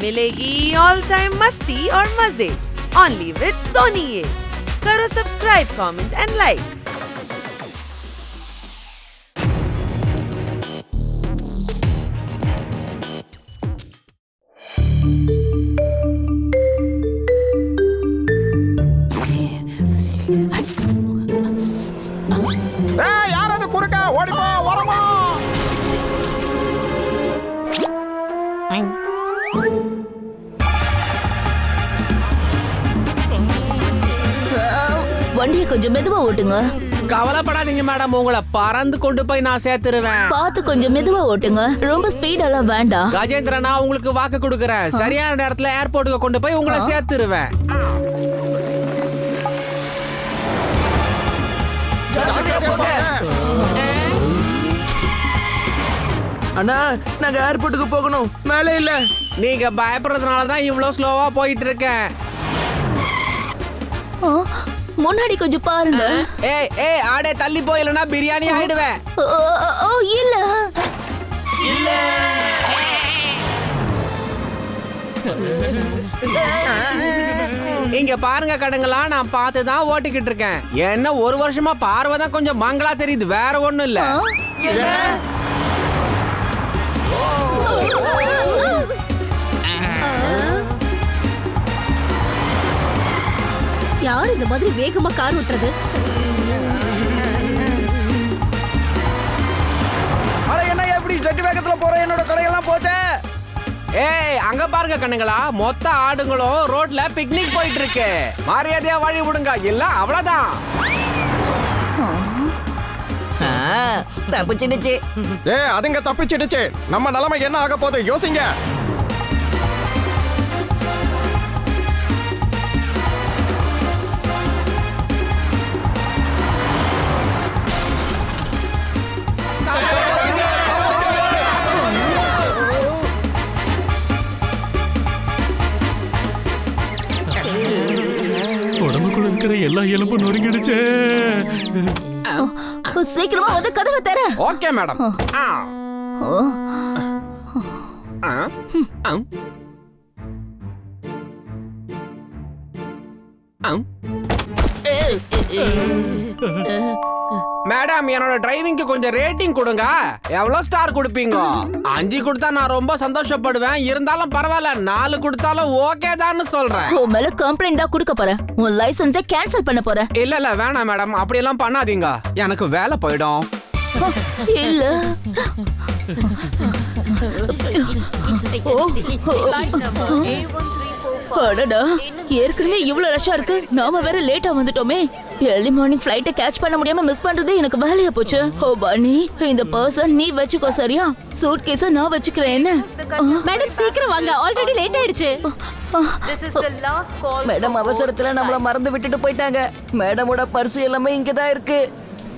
मिलेगी all time मस्ती और मजे ओनली विद सोनी। ये करो सब्सक्राइब, कमेंट एंड लाइक। யாராவது குறுக்க ஓடிப்போ வரமா. வண்டியை கொஞ்சம் மெதுவா ஓட்டுங்க. கவலைப்படாதீங்க மேடம், உங்களை பறந்து கொண்டு போய் நான் சேர்த்துருவேன். பார்த்து கொஞ்சம் மெதுவா ஓட்டுங்க, ரொம்ப ஸ்பீடெல்லாம் வேண்டாம். கஜேந்திர, நான் உங்களுக்கு வாக்கு கொடுக்கறேன். சரியான நேரத்துல ஏர்போர்ட்டுக்கு கொண்டு போய் உங்களை சேர்த்துருவேன். அண்ணா, நாங்க ஏர்போர்ட்டுக்கு போகணும், மேலே இல்ல. நீங்க பயப்படுறதுனாலதான் இவ்வளவு ஸ்லோவா போயிட்டு இருக்கேன். ஆ, முன்னாடி கொஞ்சம் பாருங்க. ஏய் ஏய், ஆடே தள்ளி போயிலனா பிரியாணி ஆயிடுவேன். ஓ இல்ல இல்ல, இங்க பாருங்க கடுங்களா, நான் பார்த்துதான் ஓட்டிக்கிட்டு இருக்கேன். என்ன ஒரு வருஷமா பார்வை தான் கொஞ்சம் மங்களா தெரியுது, வேற ஒண்ணும் இல்ல. யார் இந்த மாதிரி வேகமா கார் ஓட்டுறது? அட என்ன எப்படி ஜெட் வேகத்துல போற என்னோட கடையெல்லாம் போச்சே. ஏய், அங்க பாருங்க கண்ணுங்களா, மொத்த ஆடுங்களும் ரோட்ல பிக்னிக் போயிட்டு இருக்கு. மரியாதையா வழி விடுங்க, இல்ல அவ்வளவுதான். தப்பிச்சிடுச்சு. அதுங்க தப்பிச்சிடுச்சு. நம்ம நிலைமை என்ன ஆக போகுது யோசிங்க. உடம்புக்குள்ள இருக்கிற எல்லா எலும்பும் நொறுங்கிடுச்சே. சீக்கிரமா வந்து கதவை தர. Okay madam. மேடம், என்னோட டிரைவிங்க்கு கொஞ்சம் ரேட்டிங் கொடுங்க. எவ்வளவு ஸ்டார் கொடுப்பீங்க? 5 கொடுத்தா நான் ரொம்ப சந்தோஷப்படுவேன். இருந்தாலும் பரவாயில்ல, 4 கொடுத்தாலும் ஓகே தான் சொல்றேன். உன் மேல கம்ப்ளைண்ட் தான் கொடுக்க போறேன். உன் லைசென்ஸை கேன்சல் பண்ண போறேன். இல்ல இல்ல வேணாம் மேடம், அப்படி எல்லாம் பண்ணாதீங்க. எனக்கு வேலை போயிடும். இல்ல அடடா, ஏற்கனவே இவ்வளவு ரஷ்ஷா இருக்கு, நாம வேற லேட்டா வந்துட்டோமே. early morning flight கேட்ச் பண்ண முடியாம மிஸ் பண்றது எனக்கு வேலையா போச்சு. ஓ பானி, இந்த பர்சன் நீ வெச்சுக்கோ, சரியா? சூட் கேஸ நான் வெச்சுக்கிறேன். என்ன மேடம், சீக்கிரம் வாங்க, ஆல்ரெடி லேட் ஆயிடுச்சு. மேடம் அவசரத்துல நம்மள மறந்து விட்டுட்டு போயிட்டாங்க. மேடமோட பர்ஸ் எல்லாமே இங்கதான் இருக்கு.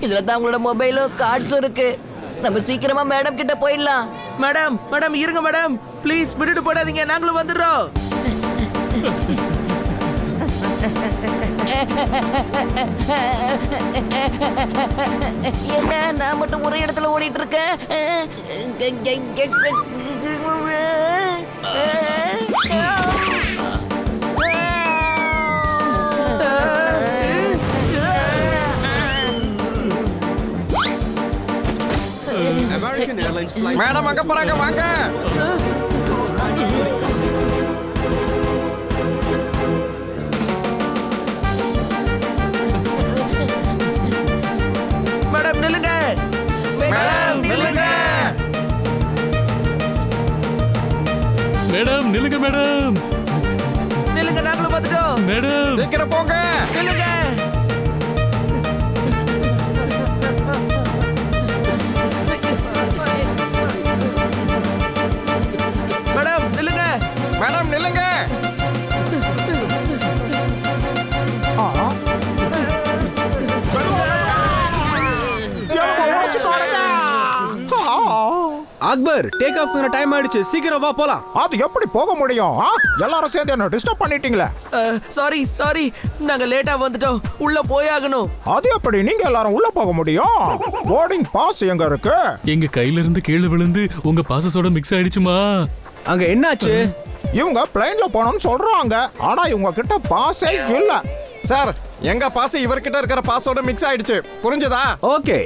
இதுல தான் உங்களோட மொபைலும் கார்ட்ஸும் இருக்கு. நம்ம சீக்கிரமா மேடம் கிட்ட போயிடலாம். மேடம் மேடம் இருங்க மேடம், ப்ளீஸ் விட்டுட்டு போடாதீங்க, நாங்களும் வந்துடுறோம். என்ன நான் மட்டும் ஒரே இடத்துல ஓடிட்டு இருக்கேன்? மேடம் அங்க போறாங்க, வாங்க. மேடம் நில்லுங்க, மேடம் நில்லுங்க. மேடம் நில்லுங்க, மேடம் நில்லுங்க, நாங்களும் வந்துட்டோம். மேடம் சீக்கிரம் போங்க. நில்லுங்க. மேடம் நில்லுங்க. மேடம் நில்லுங்க. அக்பர், டேக் ஆஃப் டைம் ஆயிடுச்சு, சீக்கிரம் வா போலாம். அது எப்படி போக முடியும்? எல்லாரும் சேர்ந்து என்ன டிஸ்டர்ப் பண்ணிட்டீங்களே. சாரி சாரி, நாங்க லேட்டா வந்துட்டோம், உள்ள போயாகணும். அது எப்படி நீங்க எல்லாரும் உள்ள போக முடியும்? போர்டிங் பாஸ் எங்க இருக்கு? எங்க கையில இருந்து கீழே விழுந்து உங்க பாசஸோட மிக்ஸ் ஆயிடுச்சுமா. அங்க என்னாச்சு? இவங்க பிளைன்ல போனோம்னு சொல்றாங்க. ஆனா இவங்க கிட்ட பாஸே இல்ல. சார் எங்க பாஸ் இவர்கிட்ட இருக்கிற பாஸோட மிக்ஸ் ஆயிடுச்சு. புரிஞ்சதா? ஓகே,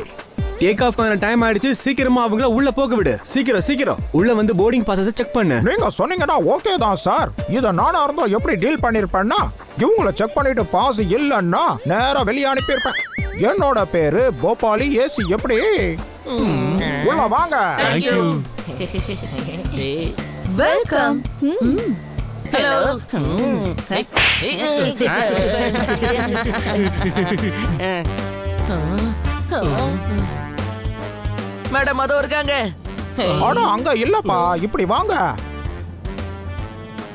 டேக் ஆஃப் டைம் ஆயிடுச்சு. சீக்கிரமா அவங்கள உள்ள போக விடு. சீக்கிரம் உள்ள வந்து போர்டிங் பாஸஸ் செக் பண்ணு. நீங்க சொன்னீங்கன்னா ஓகே தான் சார். இத நானா இருந்தா எப்படி டீல் பண்ணிருப்பேன்னா, இவங்கள செக் பண்ணிட்டு பாஸ் இல்லன்னா நேரா வெளியே அனுப்பியிருப்பேன். என்னோட பேரு போபாலி ஏசி. எப்படி உள்ள வாங்க. Thank you. Welcome. Hello. Madam அதோ இருக்காங்க. ஆனா அங்க இல்லப்பா. இப்படி வாங்க.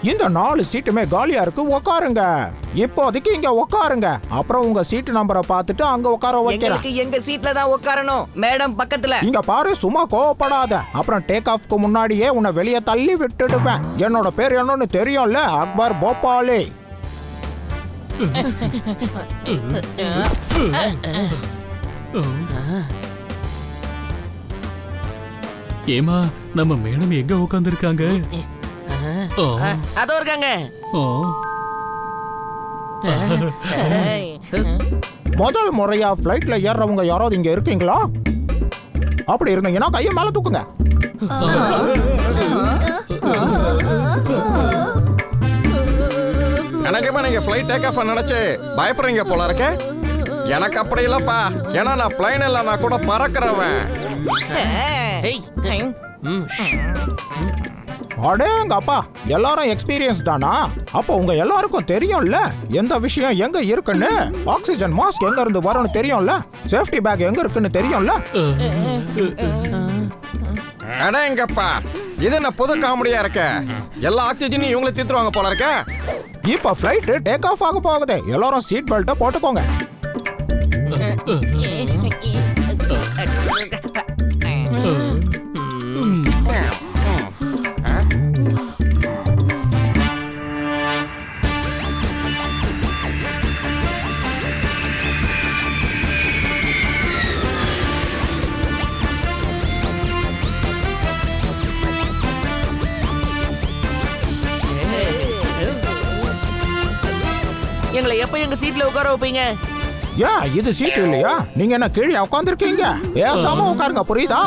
இந்த 4 சீட்டுமே காலியா இருக்கு. உட்காருங்க. இப்போதைக்கு இங்க உட்காருங்க. அப்புறம் உங்க சீட் நம்பரை பார்த்துட்டு அங்க உட்கார வைக்கிறேன். எங்களுக்கு எங்க சீட்ல தான் உட்காரணும். மேடம் பக்கத்துல. இங்க பாரு, சும்மா கோவப்படாத. அப்புறம் டேக் ஆஃப்க்கு முன்னாடியே உன்னை வெளியே தள்ளி விட்டுடுவேன். என்னோட பேர் என்னன்னு தெரியும்ல, அக்பர் போபாலி. ஏமா நம்ம மேடம் எங்க உட்கார்ந்திருக்காங்க? அதோ இருக்காங்க. முதல் முறையா ஃப்ளைட்ல ஏறவங்க யாராவது இங்க இருக்கீங்களா? அப்படி இருந்தீங்கன்னா கையை மேல தூக்குங்க. எனக்குமே நீங்க ஃப்ளைட் டேக் ஆஃப் நினைச்சு பயப்படுறீங்க போல இருக்க. எனக்கு அப்படி இல்லப்பா. ஏன்னா நான் பிளைன் இல்ல, நான் கூட பறக்கிறவன். அடேங்கப்பா, எல்லாரும் எக்ஸ்பீரியன்ஸ் தானா? அப்போ உங்க எல்லாருக்கும் தெரியும்ல எந்த விஷயம் எங்க இருக்குன்னு. ஆக்சிஜன் மாஸ்க் எங்க இருந்து வரும்னு தெரியும்ல. சேஃப்டி பேக் எங்க இருக்குன்னு தெரியும்ல. அடேங்கப்பா, இது என்ன புது காமெடியா இருக்க. எல்லா ஆக்சிஜனையும் இவங்கள தீத்துருவாங்க போல இருக்க. இப்ப ஃப்ளைட் டேக் ஆஃப் ஆக போகுது. எல்லாரும் சீட் பெல்ட்டை போட்டுக்கோங்க. எங்களை எப்ப எங்க சீட்ல உட்கார வைப்பீங்க? ஏன் இது சீட் இல்லையா? நீங்க என்ன கீழே உட்காந்துருக்கீங்க? பேசாம உட்காருங்க, புரியுதா?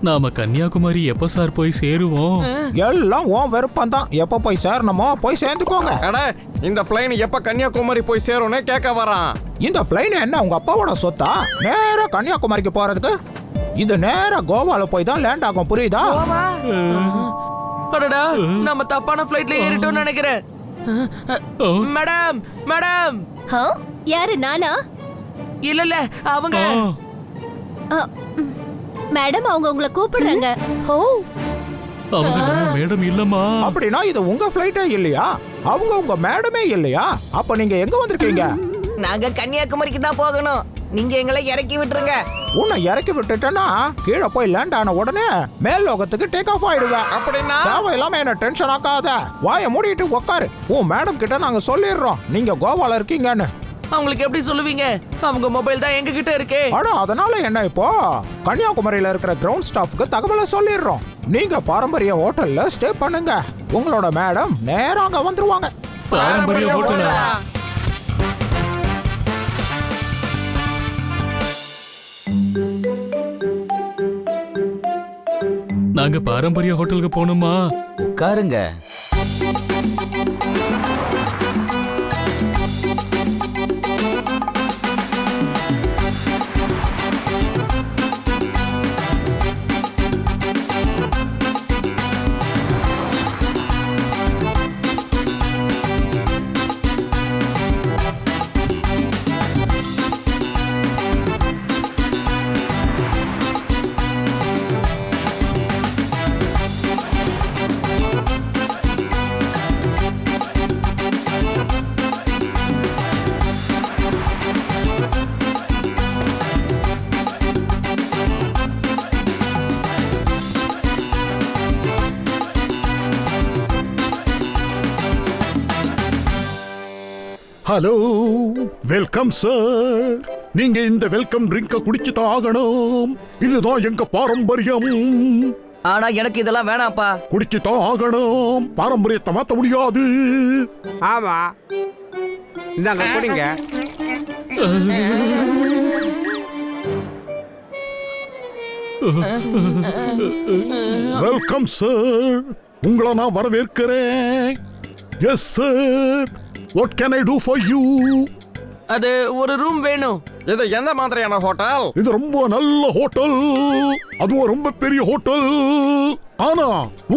நாம கன்னியாகுமரி எப்ப சார் போய் சேருவோம்? எல்லாம் உன் விருப்பம் தான். எப்ப போய் சேரணுமோ போய் சேர்ந்துக்கோங்க. அட, இந்த பிளைன் எப்ப கன்னியாகுமரி போய் சேரும்னு கேட்க வரான். இந்த பிளைன் என்ன உங்க அப்பாவோட சொத்தா? நேரா கன்னியாகுமரிக்கு போறதுக்கு இது நேரா கோவால போய் தான் லேண்ட் ஆகும், புரியுதா? அடடா, நம்ம தப்பான ஃப்ளைட்ல ஏறிட்டோம்னு நினைக்கிறேன். Madam madam. யாரு நானா? இல்ல அவங்க. மேடம் அவங்க உங்களை கூப்பிடுறாங்க. ஓ, அவங்க நம்ம மேடம் இல்லம்மா. அப்படின்னா இது உங்க ஃப்ளைட்டே இல்லையா? அவங்க உங்க மேடமே இல்லையா? அப்ப நீங்க எங்க வந்திருக்கீங்க? நாங்க கன்னியாகுமரிக்கு தான் போகணும். நீங்க எங்களை இறக்கி விட்டுருங்க. உன்னை இறக்கி விட்டுட்டேன்னா கீழே போய் லேண்ட் ஆன உடனே மேல் லோகத்துக்கு டேக் ஆஃப் ஆயிடுவேன். அப்படின்னா தேவையில்லாம என்ன டென்ஷன் ஆக்காத. வாயை மூடிட்டு உட்காரு. உன் மேடம் கிட்ட நாங்க சொல்லிடுறோம் நீங்க கோவால இருக்கீங்கன்னு. அவங்களுக்கு எப்படி சொல்லுவீங்க? அவங்க மொபைல் தான் எங்க கிட்ட இருக்கு. அட, அதனால என்ன, இப்போ கன்னியாகுமரியில இருக்கிற கிரவுண்ட் ஸ்டாஃப்க்கு தகவலை சொல்லிடுறோம். நீங்க பாரம்பரிய ஹோட்டல்ல ஸ்டே பண்ணுங்க. உங்களோட மேடம் நேரா அங்க வந்துருவாங்க. பாரம்பரிய ஹோட்டலா? நாங்க பாரம்பரிய ஹோட்டலுக்கு போகணுமா? உட்காருங்க. Hello, welcome sir. நீங்க இந்த வெல்கம் ட்ரிங்க குடிச்சுதான் ஆகணும். இதுதான் எங்க பாரம்பரியம். ஆனா எனக்கு இதெல்லாம் வேணாம்ப்பா. குடிக்கத்தான் ஆகணும், பாரம்பரியத்தை மாத்த முடியாது. ஆமா, இந்தாங்க குடிங்க. வெல்கம் சார், உங்களை நான் வரவேற்கிறேன். Yes sir, what can I do for you? அது ஒரு ரூம் வேணும். இது எந்த மாதிரியான ஹோட்டல்? இது ரொம்ப நல்ல ஹோட்டல், அதுவும் ரொம்ப பெரிய ஹோட்டல். ஆனா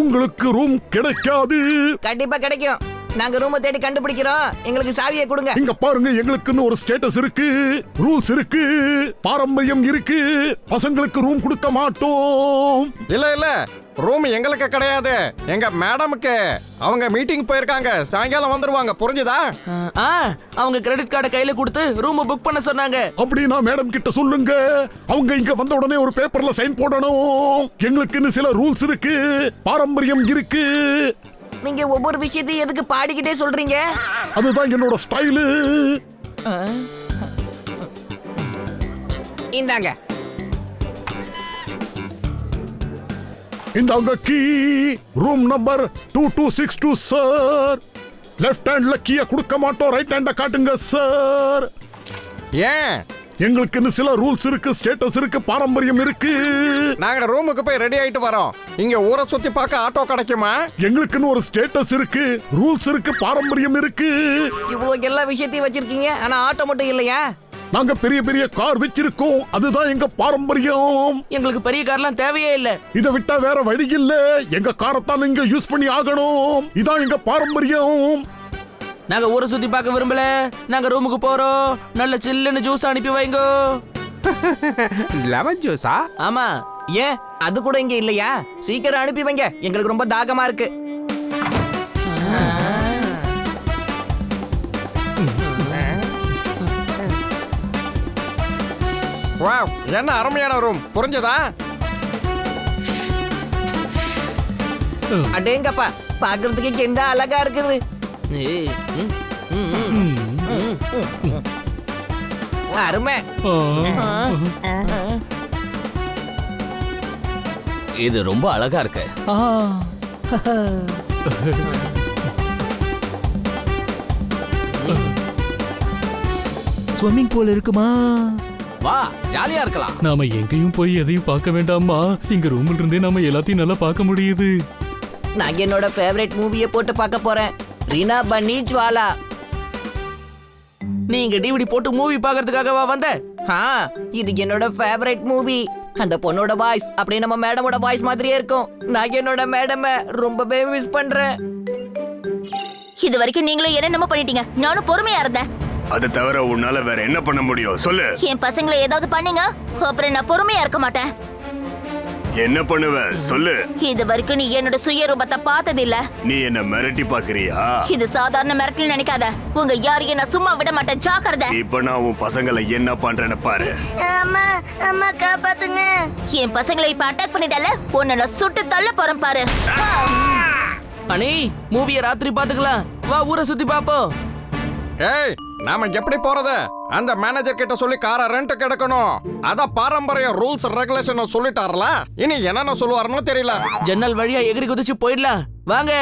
உங்களுக்கு ரூம் கிடைக்காது. கண்டிப்பா கிடைக்கும். நாங்க ரூமை தேடி கண்டுபிடிக்கிறோம். எங்களுக்கு சாவியை கொடுங்க. இங்க பாருங்க, எங்களுக்குன்னு ஒரு ஸ்டேட்டஸ் இருக்கு, ரூல்ஸ் இருக்கு, பாரம்பரியம் இருக்கு. பசங்களுக்கு ரூம் கொடுக்க மாட்டோம். இல்ல ரூம் எங்களுக்கு கிடையாது, எங்க மேடமுக்கு. அவங்க மீட்டிங் போயிருக்காங்க, சாயங்காலம் வந்துருவாங்க. புரிஞ்சுதா? அவங்க கிரெடிட் கார்டை கையில கொடுத்து ரூம் புக் பண்ண சொன்னாங்க. அப்படின்னா மேடம் கிட்ட சொல்லுங்க, அவங்க இங்க வந்த உடனே ஒரு பேப்பர்ல சைன் போடணும். எங்களுக்குன்னு சில ரூல்ஸ் இருக்கு, பாரம்பரியம் இருக்கு. நீங்க ஒவ்வொரு விஷயத்தையும் எதுக்கு பாடிக்கிட்டே சொல்றீங்க? அதுதான் என்னோட ஸ்டைலு. இந்தாங்க. இந்தாங்க key, room number 2262 sir. Left ஹேண்ட்ல கீயை கொடுக்க மாட்டோம், ரைட் ஹேண்ட காட்டுங்க சார். ஏன்? எங்களுக்குன்னு சில ரூல்ஸ் இருக்கு, ஸ்டேட்டஸ் இருக்கு, பாரம்பரியம் இருக்கு. நாங்க ரூமுக்கு போய் ரெடி ஆயிட்டு வரோம். இங்க ஊரை சுத்தி பார்க்க ஆட்டோ கிடைக்குமா? எங்களுக்குன்னு ஒரு ஸ்டேட்டஸ் இருக்கு, ரூல்ஸ் இருக்கு, பாரம்பரியம் இருக்கு. இவ்வளவு எல்லா விஷயத்தையும் வச்சிருக்கீங்க, ஆனா ஆட்டோ மட்டும் இல்லையா? நாங்க பெரிய பெரிய கார் வச்சிருக்கோம், அதுதான் எங்க பாரம்பரியம். எங்களுக்கு பெரிய கார்லாம் தேவையே இல்ல. இதை விட்டா வேற வழி இல்ல, எங்க காரைத்தான் நீங்க யூஸ் பண்ணி ஆகணும். இதான் எங்க பாரம்பரியம். நாங்க ஊரை சுத்தி பார்க்க விரும்பல, நாங்க ரூமுக்கு போறோம். நல்ல சில்லுன்னு ஜூஸ் அனுப்பி வைங்க. லெமன் ஜூஸா? ஆமா. ஏன் அது கூட இங்க இல்லையா? சீக்கிரம் அனுப்பி வைங்க, எங்களுக்கு ரொம்ப தாகமா இருக்கு. வாவ், என்ன அருமையான ரூம். புரிஞ்சதா? அடேங்கப்பா, பாக்குறதுக்கு இங்க என்ன அழகா இருக்குது. அருமை. இது ரொம்ப அழகா இருக்கு. ஸ்விம்மிங் பூல் இருக்குமா? வா, ஜாலியா இருக்கலாம். நாம எங்கேயும் போய் எதையும் பார்க்க வேண்டாமா? இங்க ரூம்ல இருந்தே நாம எல்லாத்தையும் நல்லா பார்க்க முடியுது. நான் என்னோட ஃபேவரட் மூவியை போட்டு பார்க்க போறேன், ரீனா பன்னி ஜுவாலா. நீங்க டிவிடி போட்டு மூவி பார்க்கிறதுக்காகவா வந்த? இது என்னோட ஃபேவரட் மூவி. அந்த பொண்ணோட வாய்ஸ் அப்படியே நம்ம மேடமோட வாய்ஸ் மாதிரியே இருக்கும். நான் என்னோட மேடமை ரொம்பவே மிஸ் பண்றேன். இது வரைக்கும் நீங்களும் என்னென்னமோ பண்ணிட்டீங்க, நானும் பொறுமையா இருந்தேன். அது தவிர உன்னால வேற என்ன பண்ண முடியும் சொல்லு? என் பசங்களை ஏதாவது பண்ணீங்க, அப்புறம் நான் பொறுமையா இருக்க மாட்டேன். என்ன பண்ணுவ சொல்லு? இது வரைக்கும் நீ என்னோட சுயரூபத்தை பார்த்தது இல்ல. நீ என்ன மிரட்டி பாக்குறியா? இது சாதாரண மிரட்டல் நினைக்காத. உங்க யாரையும் நான் சும்மா விட மாட்டேன், ஜாக்கிரதை. இப்ப நான் உன் பசங்களை என்ன பண்றேன்னு பாரு. அம்மா அம்மா காப்பாத்துங்க. என் பசங்களை இப்ப அட்டாக் பண்ணிட்டல, உன்னை நான் சுட்டு தள்ள போறேன் பாரு. அனி, மூவியை ராத்திரி பாத்துக்கலாம், வா ஊரை சுத்தி பாப்போம். ஏய், நாம எப்படி போறது? அந்த மேனேஜர் கிட்ட சொல்லி காரை ரெண்ட் கிடக்கணும். அத பாரம்பரிய ரூல்ஸ் ரெகுலேஷன் சொல்லிட்டார்ல, இனி என்னென்ன சொல்லுவாருன்னு தெரியல. ஜன்னல் வழியா எகிரி குதிச்சு போயிடலாம், வாங்க.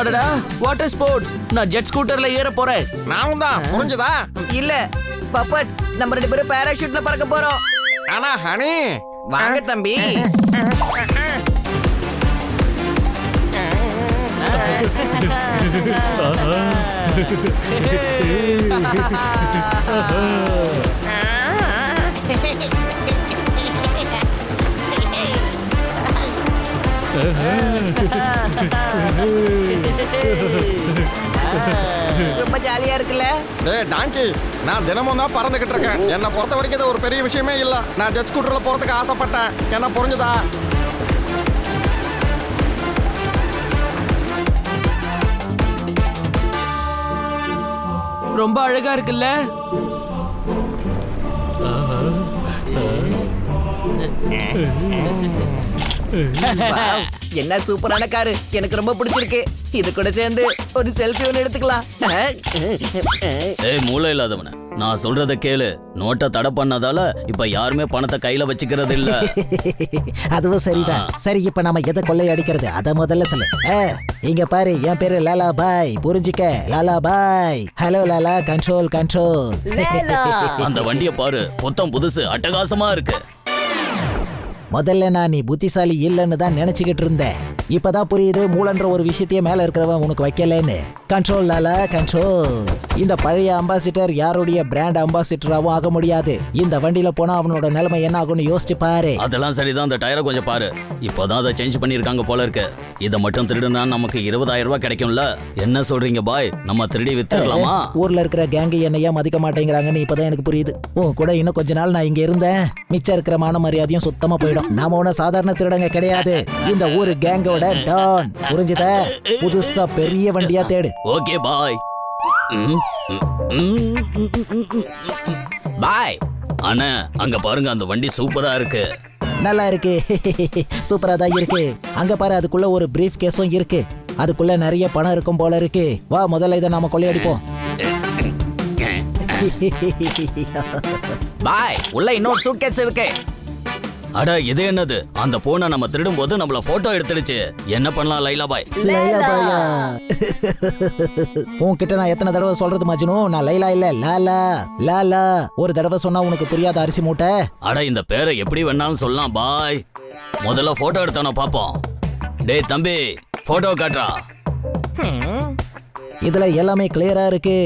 அடடா, வாட்டர் ஸ்போர்ட்ஸ். நான் ஜெட் ஸ்கூட்டர்ல ஏற போறேன். நானும் தான். புரிஞ்சதா? இல்ல, பப்பட் நம்ம 2 பேரும் பாராஷூட்ல பறக்க போறோம். ஆனா ஹனி வாங்க தம்பி. ரொம்ப ஜாலியா இருக்குல்ல? டேய் டாங்கி, நான் தினமும் தான் பறந்துகிட்டு இருக்கேன். என்னை பொறுத்த வரைக்கும் இது ஒரு பெரிய விஷயமே இல்ல. நான் ஜெட் ஸ்கூட்டர்ல போறதுக்கு ஆசைப்பட்டேன். என்ன புரிஞ்சுதா? ரொம்ப அழகா இருக்குல்ல? Wow, என்ன சூப்பரான காரு. எனக்கு ரொம்ப பிடிச்சிருக்கு. இது கூட சேர்ந்து ஒரு செல்ஃபி ஒன்னு எடுத்துக்கலாம். ஏய் மூளை இல்லாதவன, நான் சொல்றத கேளு. நோட்டை தடை பண்ணதால இப்ப யாருமே பணத்தை கையில வச்சுக்கிறது இல்ல. அதுவும் சரிதான். சரி, இப்ப நாம எதை கொள்ளை அடிக்கிறது அத முதல்ல சொல்லு. இங்க பாரு, என் பேரு லாலா பாய், புரிஞ்சுக்க. Lala Bhai. Hello Lala, control control. அந்த வண்டியை பாரு, புத்தம் புதுசு, அட்டகாசமா இருக்கு. முதல்ல நான் நீ புத்திசாலி இல்லைன்னு தான் நினைச்சுக்கிட்டு இருந்தேன். இப்பதான் புரியுது, மூலன்ற ஒரு விஷயத்தையே மேல இருக்கிறவன் உனக்கு வைக்கலன்னு. Control Lala, control. இந்த பழைய அம்பாசிடர் யாருடைய பிராண்ட் அம்பாசிடராகவும் ஆக முடியாது. இந்த வண்டியில போனா அவனோட நிலைமை என்ன ஆகும்னு யோசிச்சு பாரு. அதெல்லாம் சரிதான், அந்த டயரை கொஞ்சம் பாரு. இப்பதான் அதை சேஞ்ச் பண்ணிருக்காங்க போல இருக்கு. இதை மட்டும் திருடுனா நமக்கு 20,000 ரூபாய் கிடைக்கும்ல. என்ன சொல்றீங்க பாய், நம்ம திருடி வித்துடலாமா? ஊர்ல இருக்கிற கேங்கு என்னையா மதிக்க மாட்டேங்கிறாங்கன்னு இப்பதான் எனக்கு புரியுது. உன் கூட இன்னும் கொஞ்ச நாள் நான் இங்க இருந்தேன், மிச்சம் இருக்கிற மான மரியாதையும் சுத்தமா போயிடும். நாம ஒன்னும் சாதாரண திருடங்க கிடையாது. இந்த ஊரு கேங்கோட டான், புரிஞ்சுதா? புதுசா பெரிய வண்டியா தேடு. Okay bye. பாய். அண்ணா அங்க பாருங்க, அந்த வண்டி சூப்பரா இருக்கு. நல்லா இருக்கு. சூப்பரா தான் இருக்கு. அங்க பாரு, அதுக்குள்ள ஒரு பிரீஃப் கேஸும் இருக்கு. அதுக்குள்ள நிறைய பணம் இருக்கும் போல இருக்கு. வா, முதல்ல இதை நாம கொள்ளையடிப்போம். பாய், உள்ள இன்னொரு சூட்கேஸ் இருக்கு. அட இது என்னது? அந்த போனை நம்ம திருடும் போது நம்மள போட்டோ எடுத்துடுச்சு. என்ன பண்ணலாம் லைலா பாய்? லைலா பாயா? உன்கிட்ட நான் எத்தனை தடவை சொல்றது மஜ்னு? நான் லைலா இல்ல, லாலா. லாலா ஒரு தடவை சொன்னா உனக்கு புரியாத அரிசி மூட்டை. அட இந்த பேரை எப்படி வேணாலும் சொல்லலாம் பாய். முதல்ல போட்டோ எடுத்தானோ பாப்போம். டேய் தம்பி, போட்டோ காட்டுறா. இதுல எல்லாமே கிளியரா இருக்கு.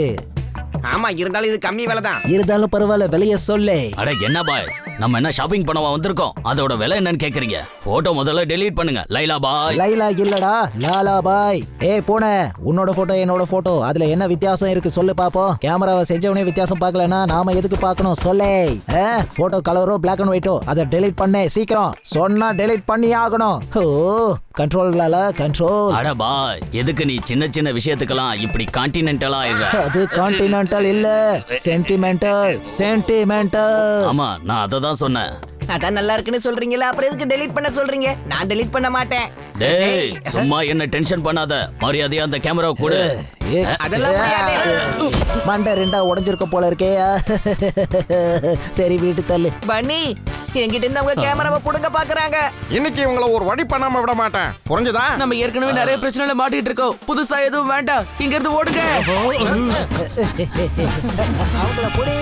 ஆமா, இருந்தாலும் இது கம்மி விலை தான். இருந்தாலும் பரவாயில்ல, விலைய சொல்லு. அட என்ன பாய், நம்ம என்ன ஷாப்பிங் பண்ணவா வந்திருக்கோம்? அதோட விலை என்னன்னு கேக்குறீங்க? போட்டோ முதல்ல டெலீட் பண்ணுங்க லைலா பாய். லைலா இல்லடா, லாலா பாய். போன உன்னோட போட்டோ என்னோட போட்டோ, அதுல என்ன வித்தியாசம் இருக்கு சொல்லு பாப்போம். கேமராவை செஞ்சவனே வித்தியாசம் பார்க்கலனா நாம எதுக்கு பார்க்கணும் சொல்லு? போட்டோ கலரோ பிளாக் அண்ட் ஒயிட்டோ, அதை டெலீட் பண்ணே சீக்கிரம். சொன்னா டெலீட் பண்ணி ஆகணும். ஓ கண்ட்ரோல் லாலா, கண்ட்ரோல். அட பாய், எதுக்கு நீ சின்ன சின்ன விஷயத்துக்கெல்லாம் இப்படி கான்டினென்டலா ஆயிடுற? அது கான்டினென்டல் இல்ல, சென்டிமெண்டல். சென்டிமெண்டல். ஆமா, நான் அதை தான் சொன்னேன். அதான் நல்லா இருக்குன்னு சொல்றீங்களா, அப்புறம் எதுக்கு டெலீட் பண்ண சொல்றீங்க? நான் டெலீட் பண்ண மாட்டேன். டேய் சும்மா என்ன டென்ஷன் பண்ணாத, மரியாதையா அந்த கேமரா கொடு. அதெல்லாம் முடியாது. மண்டை ரெண்டா உடைஞ்சிருக்க போல இருக்கே. சரி வீட்டு தள்ளு. பன்னி, என்கிட்ட இருந்து அவங்க கேமராவை புடுங்க பாக்குறாங்க. இன்னைக்கு இவங்கள ஒரு வழி பண்ணாம விட மாட்டேன், புரிஞ்சுதா? நம்ம ஏற்கனவே நிறைய பிரச்சனைல மாட்டிட்டு இருக்கோம். புதுசா எதுவும் வேண்டாம், இங்க இருந்து ஓடுங்க. அவங்கள புடி.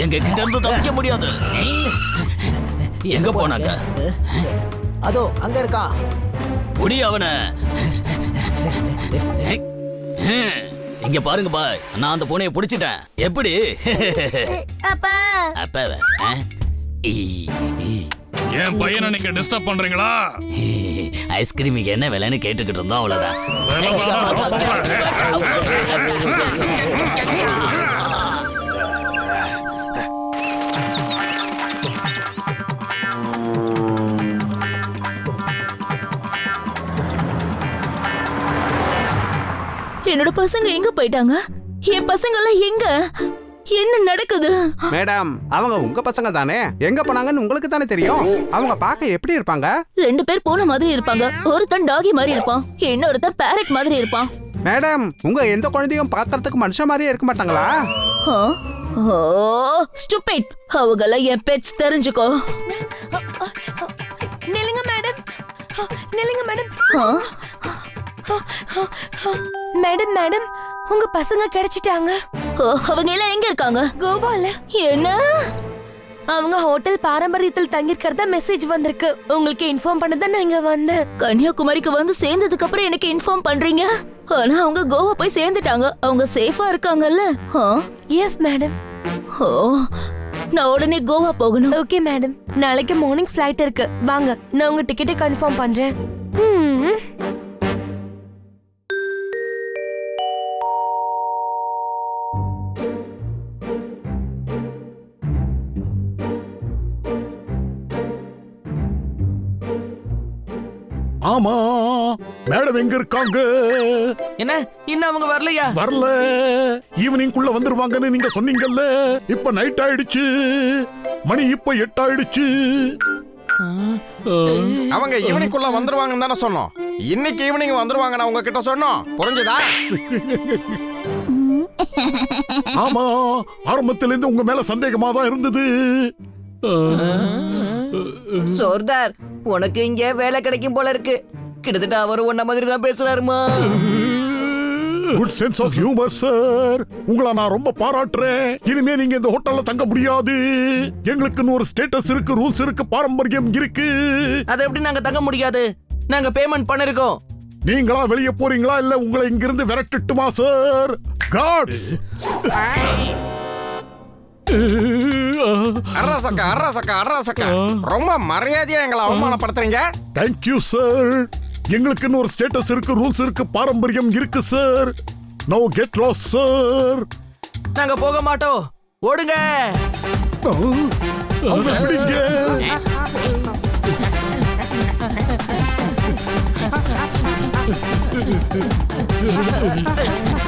எங்க கிட்ட இருந்து தப்பிக்க முடியாது. எங்க போனாங்க? அதோ அங்க இருக்கா. புடி அவன. இங்க பாருங்க பாய், நான் அந்த பூனையை புடிச்சிட்டேன். எப்படி? அப்பா அப்ப என் பையனை நீங்க டிஸ்டர்ப் பண்றீங்களா? ஐஸ்கிரீமுக்கு என்ன விலைன்னு கேட்டுக்கிட்டு இருந்தோம், அவ்வளவுதான். என்னோட பசங்க எங்க போயிட்டாங்க? என் பசங்க எல்லாம் எங்க? என்ன நடக்குது? மேடம், அவங்க உங்க பசங்க தானே. எங்க போனாங்கன்னு உங்களுக்கு தானே தெரியும். அவங்க பார்க்க எப்படி இருப்பாங்க? 2 பேர் பூனை மாதிரி இருப்பாங்க. ஒருத்தன் டாகி மாதிரி இருப்பான், இன்னொருத்தன் பேரட் மாதிரி இருப்பான். மேடம், உங்க எந்த குழந்தையும் பார்க்கறதுக்கு மனுஷன் மாதிரியே இருக்க மாட்டாங்களா? ஓ ஸ்டூபிட். அவங்கள என் பெட்ஸ், தெரிஞ்சுக்கோ. நில்லுங்க மேடம், நில்லுங்க மேடம். மேடம் மேடம், உங்க பசங்க கிடைச்சிட்டாங்க. அவங்க எல்லாம் எங்க இருக்காங்க? கோவால. என்ன? அவங்க ஹோட்டல் பாரம்பரியத்தில் தங்கியிருக்கிறதா மெசேஜ் வந்திருக்கு. உங்களுக்கு இன்ஃபார்ம் பண்ண தான் நான் இங்க வந்தேன். கன்னியாகுமரிக்கு வந்து சேர்ந்ததுக்கு அப்புறம் எனக்கு இன்ஃபார்ம் பண்றீங்க? ஆனா அவங்க கோவா போய் சேர்ந்துட்டாங்க. அவங்க சேஃபா இருக்காங்கல்ல? Yes madam. ஓ, நான் உடனே கோவா போகணும். ஓகே மேடம், நாளைக்கு மார்னிங் ஃப்ளைட் இருக்கு. வாங்க, நான் உங்க டிக்கெட்டை கன்ஃபார்ம் பண்றேன். ஆமா, மேடம் எங்க இருக்காங்க? என்ன இன்னும் அவங்க வரலையா? வரல. ஈவினிங் குள்ள வந்துருவாங்கன்னு நீங்க சொன்னீங்கல்ல. இப்ப நைட் ஆயிடுச்சு. மணி இப்ப 8 ஆயிடுச்சு. அவங்க ஈவினிங்குள்ள வந்துருவாங்கன்னு தானே சொன்னோம். இன்னைக்கு ஈவினிங் வந்துருவாங்க நான் உங்ககிட்ட சொன்னோம். புரிஞ்சுதா? ஆமா, ஆரம்பத்துல இருந்து உங்க மேல சந்தேகமா தான் இருந்தது. சோர்தார், உனக்கு இங்க வேலை கிடைக்கும் போல இருக்கு. கிட்டத்தட்ட அவர் உன்ன மாதிரி தான் பேசுறாருமா. Good sense of humour sir. உங்களை நான் ரொம்ப பாராட்டுறேன். இனிமே நீங்க இந்த ஹோட்டல்ல தங்க முடியாது. எங்களுக்குன்னு ஒரு ஸ்டேட்டஸ் இருக்கு, ரூல்ஸ் இருக்கு, பாரம்பரியம் இருக்கு. அதை எப்படி நாங்க தங்க முடியாது? நாங்க பேமெண்ட் பண்ணிருக்கோம். நீங்களா வெளியே போறீங்களா இல்ல உங்களை இங்கிருந்து விரட்டட்டுமா சார்? காட்ஸ். ரொம்ப மரியாதையா எங்களை அவமானப்படுத்துறீங்க. Thank you sir. எங்களுக்குன்னு ஒரு ஸ்டேட்டஸ் இருக்கு, ரூல்ஸ் இருக்கு, பாரம்பரியம் இருக்கு sir. No get lost sir. நாங்க போக மாட்டோம். ஓடுங்க. அவங்க பிடிங்க.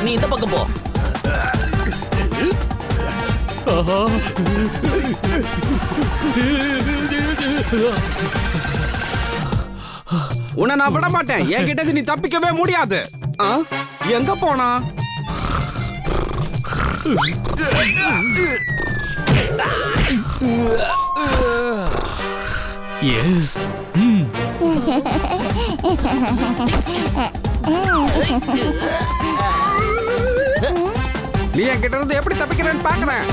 நீ இந்த பக்கம் போ. உன்னை நான் விட மாட்டேன். என்கிட்ட நீ தப்பிக்கவே முடியாது. எங்க போனா? எஸ். நீ என்கிட்ட இருந்து எப்படி தப்பிக்கிறேன்னு பாக்குறேன்.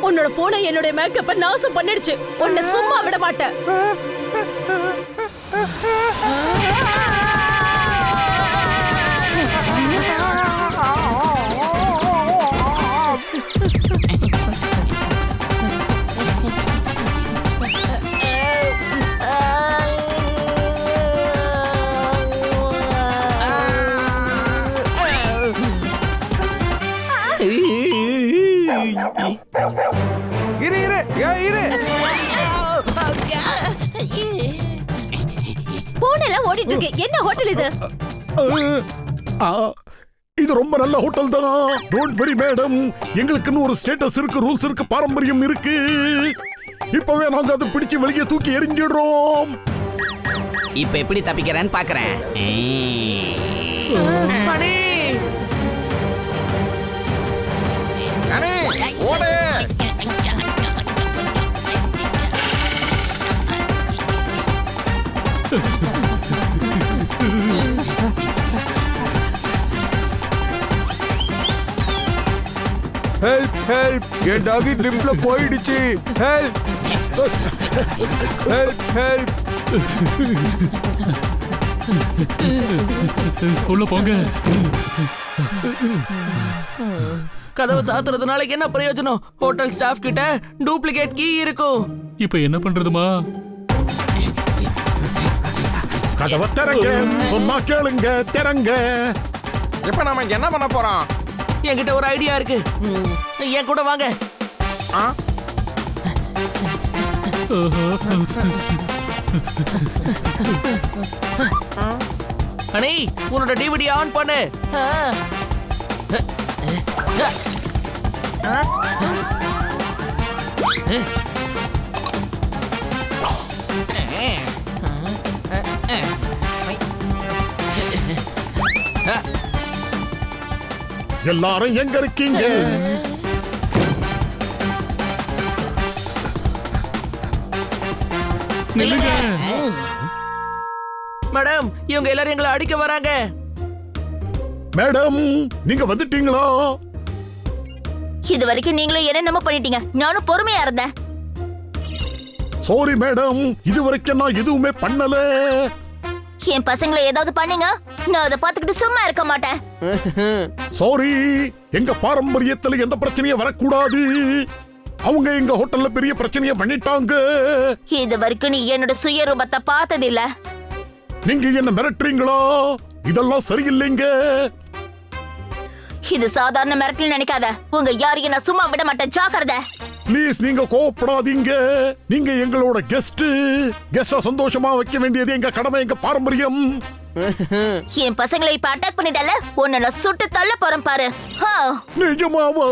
உன்னோட பூனை என்னோட மேக்கப்பை நாசம் பண்ணிடுச்சு. உன்னை சும்மா விட மாட்டேன். பூனைலாம் ஓடிட்டு இருக்கு. என்ன ஹோட்டல் இது? இது ரொம்ப நல்ல ஹோட்டல் தான். Don't worry madam. எங்களுக்குன்னு ஒரு ஸ்டேட்டஸ் இருக்கு, ரூல்ஸ் இருக்கு, பாரம்பரியம் இருக்கு. இப்பவே நாங்க அதை பிடிச்சு வெளியே தூக்கி எறிஞ்சிடுறோம். இப்ப எப்படி தப்பிக்கிறேன்னு பாக்குறேன். ஓடு. ஹெல்ப் ஹெல்ப், என் டாகி ட்ரிப்ல போயிடுச்சு. Help help help. உள்ள போங்க. கதவை சாத்துறதுனால என்ன பிரயோஜனம்? ஹோட்டல் ஸ்டாஃப் கிட்ட டூப்ளிகேட் கீ இருக்கும். இப்ப என்ன பண்றதுமா? கதவை திறங்க. சொன்னா கேளுங்க, திறங்க. இப்ப நாம என்ன பண்ண போறோம்? என்கிட்ட ஒரு ஐடியா இருக்கு. என் கூட வாங்க. அனி உன்னோட டிவிடி ஆன் பண்ணு. எல்லாரும் எங்க இருக்கீங்க? மேடம் இவங்க எல்லாரும் எங்களை அடிக்க வராங்க. மேடம் நீங்க வந்துட்டீங்களா? இது வரைக்கும் நீங்களும் என்ன பண்ணிட்டீங்க, நானும் பொறுமையா இருந்தேன். சாரி மேடம், இதுவரைக்கும் நான் எதுவுமே பண்ணல. என் பசங்களை ஏதாவது பண்ணீங்க, நான் அதை பார்த்துக்கிட்டு சும்மா இருக்க மாட்டேன். சாரி, எங்க பாரம்பரியத்துல எந்த பிரச்சனையும் வரக்கூடாது. அவங்க எங்க ஹோட்டல்ல பெரிய பிரச்சனையை பண்ணிட்டாங்க. இது வரைக்கும் நீ என்னோட சுயரூபத்தை பார்த்ததில்ல. நீங்க என்ன மிரட்டுறீங்களா? இதெல்லாம் சரியில்லைங்க. இது சாதாரண மிரட்டல் நினைக்காத. உங்க யாரையும் நான் சும்மா விட மாட்டேன், ஜாக்கிரதை. ப்ளீஸ் நீங்க கோவப்படாதீங்க. நீங்க எங்களோட கெஸ்டா சந்தோஷமா வைக்க வேண்டியது எங்க கடமை, எங்க பாரம்பரியம். என் பசங்களை இப்ப அட்டாக் பண்ணிட்டல, உன்னை நான் சுட்டு தள்ள போறேன் பாரு. நிஜமாவா?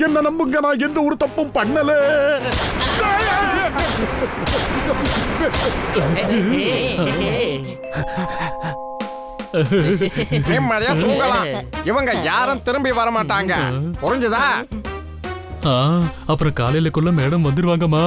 என்ன நம்புங்க, நான் எந்த ஒரு தப்பும் பண்ணல. நிம்மதியா தூங்கலாம். இவங்க யாரும் திரும்பி வர மாட்டாங்க, புரிஞ்சுதா? அப்புறம் காலையிலக்குள்ள மேடம் வந்துருவாங்கம்மா.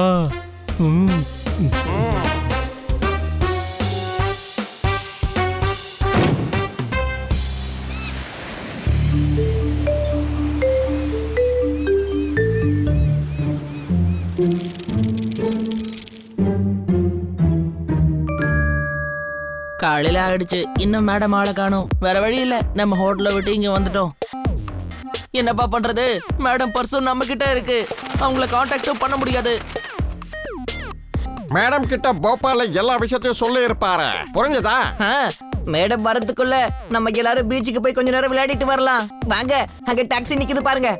காலையில ஆயிடுச்சு, இன்னும் மேடம் ஆளை காணோம். வேற வழி இல்ல, நம்ம ஹோட்டலை விட்டு இங்க வந்துட்டோம். என்னப்பா பண்றது? மேடம் பர்சும் நம்ம கிட்ட இருக்கு, அவங்கள கான்டாக்டும் பண்ண முடியாது. மேடம் கிட்ட போபால எல்லா விஷயத்தையும் சொல்லி இருப்பாரு, புரிஞ்சுதா? மேடம் வரதுக்குள்ள நம்ம எல்லாரும் பீச்சுக்கு போய் கொஞ்ச நேரம் விளையாடிட்டு வரலாம். வாங்க, அங்க டாக்ஸி நிக்குது பாருங்க.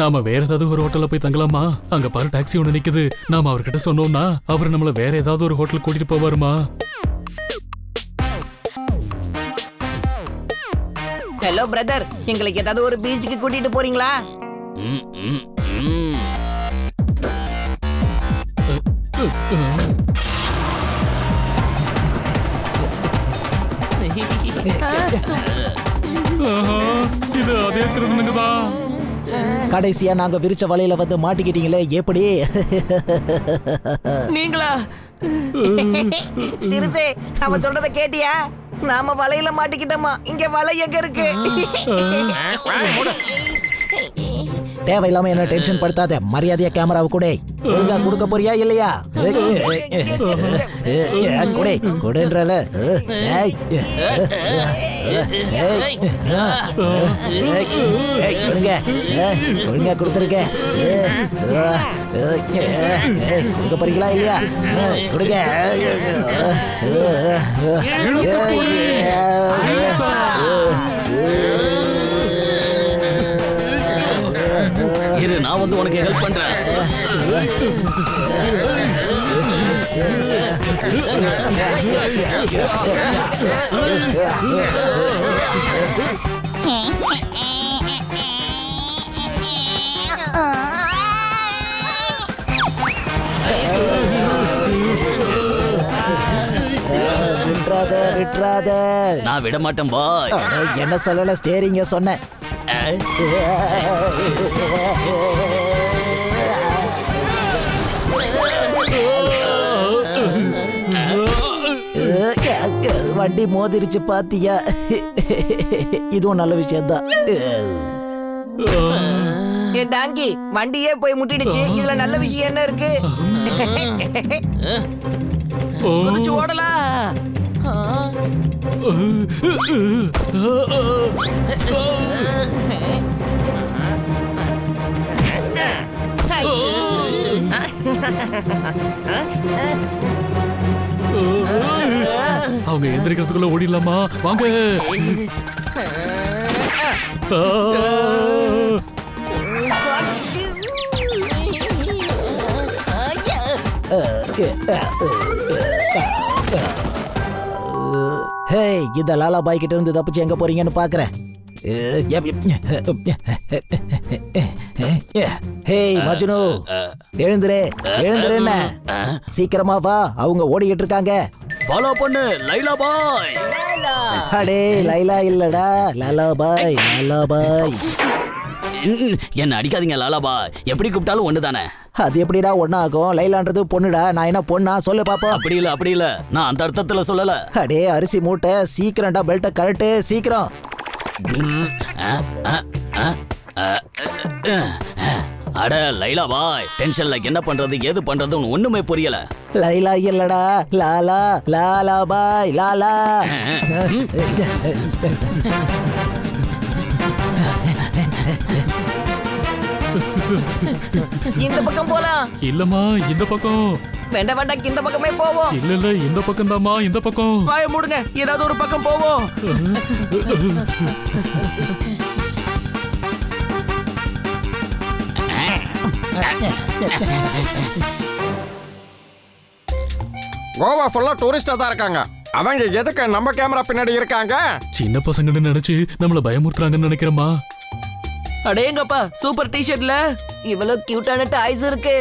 நாம வேற ஏதாவது ஒரு ஹோட்டல்ல போய் தங்கலாமா? அங்க பாரு டாக்ஸி ஒண்ணு நிக்குது. நாம அவர்கிட்ட சொன்னோம்னா அவர் நம்மள வேற ஏதாவது ஒரு ஹோட்டல் கூட்டிட்டு போவாருமா? ஹலோ பிரதர், எங்களுக்கு ஏதாவது ஒரு பீச்சுக்கு கூட்டிட்டு போறீங்களா? இது அதே திருநங்கதான். கடைசியா நாங்க விரிச்ச வலையில வந்து மாட்டிக்கிட்டீங்களே, எப்படி? நீங்களா? சிறுசே, அவன் சொல்றத கேட்டியா? நாம வலையில மாட்டிக்கிட்டோமா? இங்க வலை எங்க இருக்கு? தேவையில்லாம என்ன டென்ஷன் படுத்தாத. மரியாதையா கேமராவை கூட ஒழுங்கா கொடுக்க போறியா இல்லையா? கொடை கொடைன்றல. ஒழுங்கா கொடுத்துருக்க. கொடுக்க போறீங்களா இல்லையா? கொடுங்க. இரு, நான் வந்து உனக்கு ஹெல்ப் பண்றேன். நான் விட மாட்டேன் பாய். என்ன சொல்லல, ஸ்டேரிங்க சொன்னேன். வண்டி மோதிருச்சு பாத்தியா? இதுவும் நல்ல விஷயம்தான். டாங்கி, வண்டியே போய் முட்டிடுச்சு. இதுல நல்ல விஷயம் என்ன இருக்கு? குதிச்சு ஓடலாம். அவங்க எந்திரிக்கிறதுக்குள்ள ஓடிடலாமா? வாங்க. ஹே இந்த லாலா பாய் கிட்ட இருந்து தப்பிச்சு எங்க போறீங்கன்னு பாக்குறேன். ஹே மஜ்னு, எழுந்துரு எழுந்துருன்னு சீக்கிரமா வா, அவங்க ஓடிக்கிட்டு இருக்காங்க. ஃபாலோ பண்ணு லைலா பாய். அடே லைலா இல்லடா, லாலா பாய். லாலா பாய் என்ன அடிக்காதீங்க லாலா பாய், எப்படி கூப்பிட்டாலும் ஒண்ணு தானே. அது எப்படிடா ஒண்ணா ஆகும்? லைலான்றது பொண்ணுடா, நான் என்ன பொண்ணா? சொல்லு பாப்போம். அப்படி இல்ல நான் அந்த அர்த்தத்துல சொல்லல. அடே அரிசி மூட்டை, சீக்கிரம்டா பெல்ட்டை கழட்டு சீக்கிரம். அட லைலா பாய், டென்ஷன்ல என்ன பண்றது ஏது பண்றதுன்னு ஒண்ணுமே புரியல. லைலா இல்லடா, லாலா. லாலா பாய் லாலா. இந்த பக்கம் போலாம். இல்லம்மா இந்த பக்கம். வேண்டாம் வேண்டாம், இந்த பக்கமே போவோம். இல்ல இந்த பக்கம் தாம்மா, இந்த பக்கம். வாய மூடுங்க, ஏதாவது ஒரு பக்கம் போவோம். கோவா ஃபுல்லா டூரிஸ்டா தான் இருக்காங்க. அவங்க எதுக்கு நம்ம கேமரா பின்னாடி இருக்காங்க? சின்ன பசங்கன்னு நினைச்சு நம்மள பயமுறுத்துறாங்கன்னு நினைக்கிறேம்மா. அடேங்கப்பா, சூப்பர் டி-ஷர்ட்ல இவ்வளவு கியூட்டான டாய்ஸ் இருக்கு.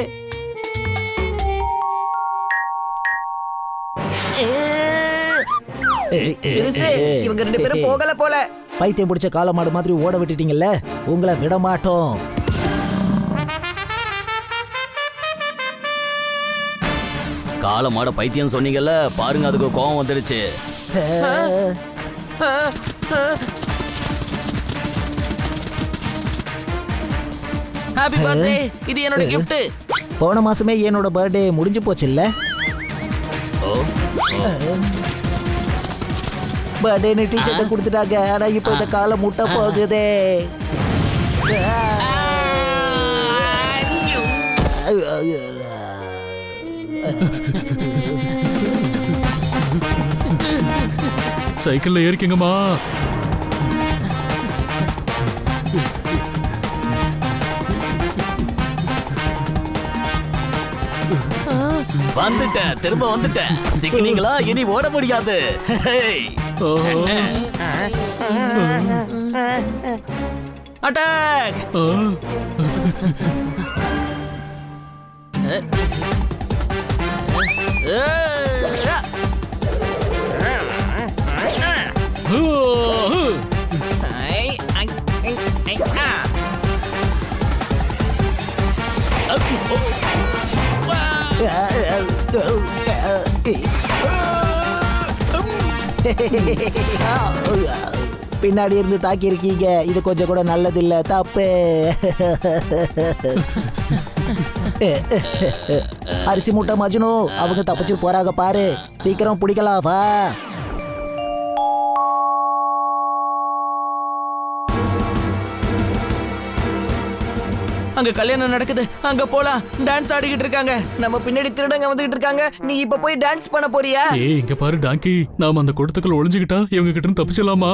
சிறுசு, இவங்க ரெண்டு பேரும் போகல போல. பைத்தியம் பிடிச்ச காளை மாடு மாதிரி ஓட விட்டுட்டீங்கல்ல, உங்களை விட மாட்டோம். கால மாட பைத்தியம் சொன்னீங்கல்ல, பாருங்க அதுக்கு கோவம் வந்துருச்சு. ஹாப்பி பர்த்டே, இது என்னோட gift. போன மாசமே என்னோட பர்த்டே முடிஞ்சு போச்சு இல்ல? பர்த்டே டி-ஷர்ட் கொடுத்துட்டாங்க, ஆனா இப்போ இந்த காலை முட்டை போகுதே. சைக்கிள்ல ஏறிக்கங்கம்மா. வந்துட்டேன், திரும்ப வந்துட்டேன். சிக்கினீங்களா? இனி ஓட முடியாது. அட்டாக். பின்னாடி இருந்து தாக்கி இருக்கீங்க, இது கொஞ்சம் கூட நல்லது இல்ல, தப்பு. அரிசி மூட்டை மஜ்னு, அவங்க தப்பிச்சு போறாங்க பாரு, சீக்கிரம் பிடிக்கலாம் வா. அங்க கல்யாணம் நடக்குது, அங்க போலாம். டான்ஸ் ஆடிக்கிட்டு இருக்காங்க, நம்ம பின்னாடி திருடங்க வந்துகிட்டு இருக்காங்க. நீ இப்ப போய் டான்ஸ் பண்ண போறியா? ஏய் இங்க பாரு டாங்கி, நாம அந்த கொடுத்துக்குள்ள ஒளிஞ்சுக்கிட்டா இவங்க கிட்ட இருந்து தப்பிச்சலாமா?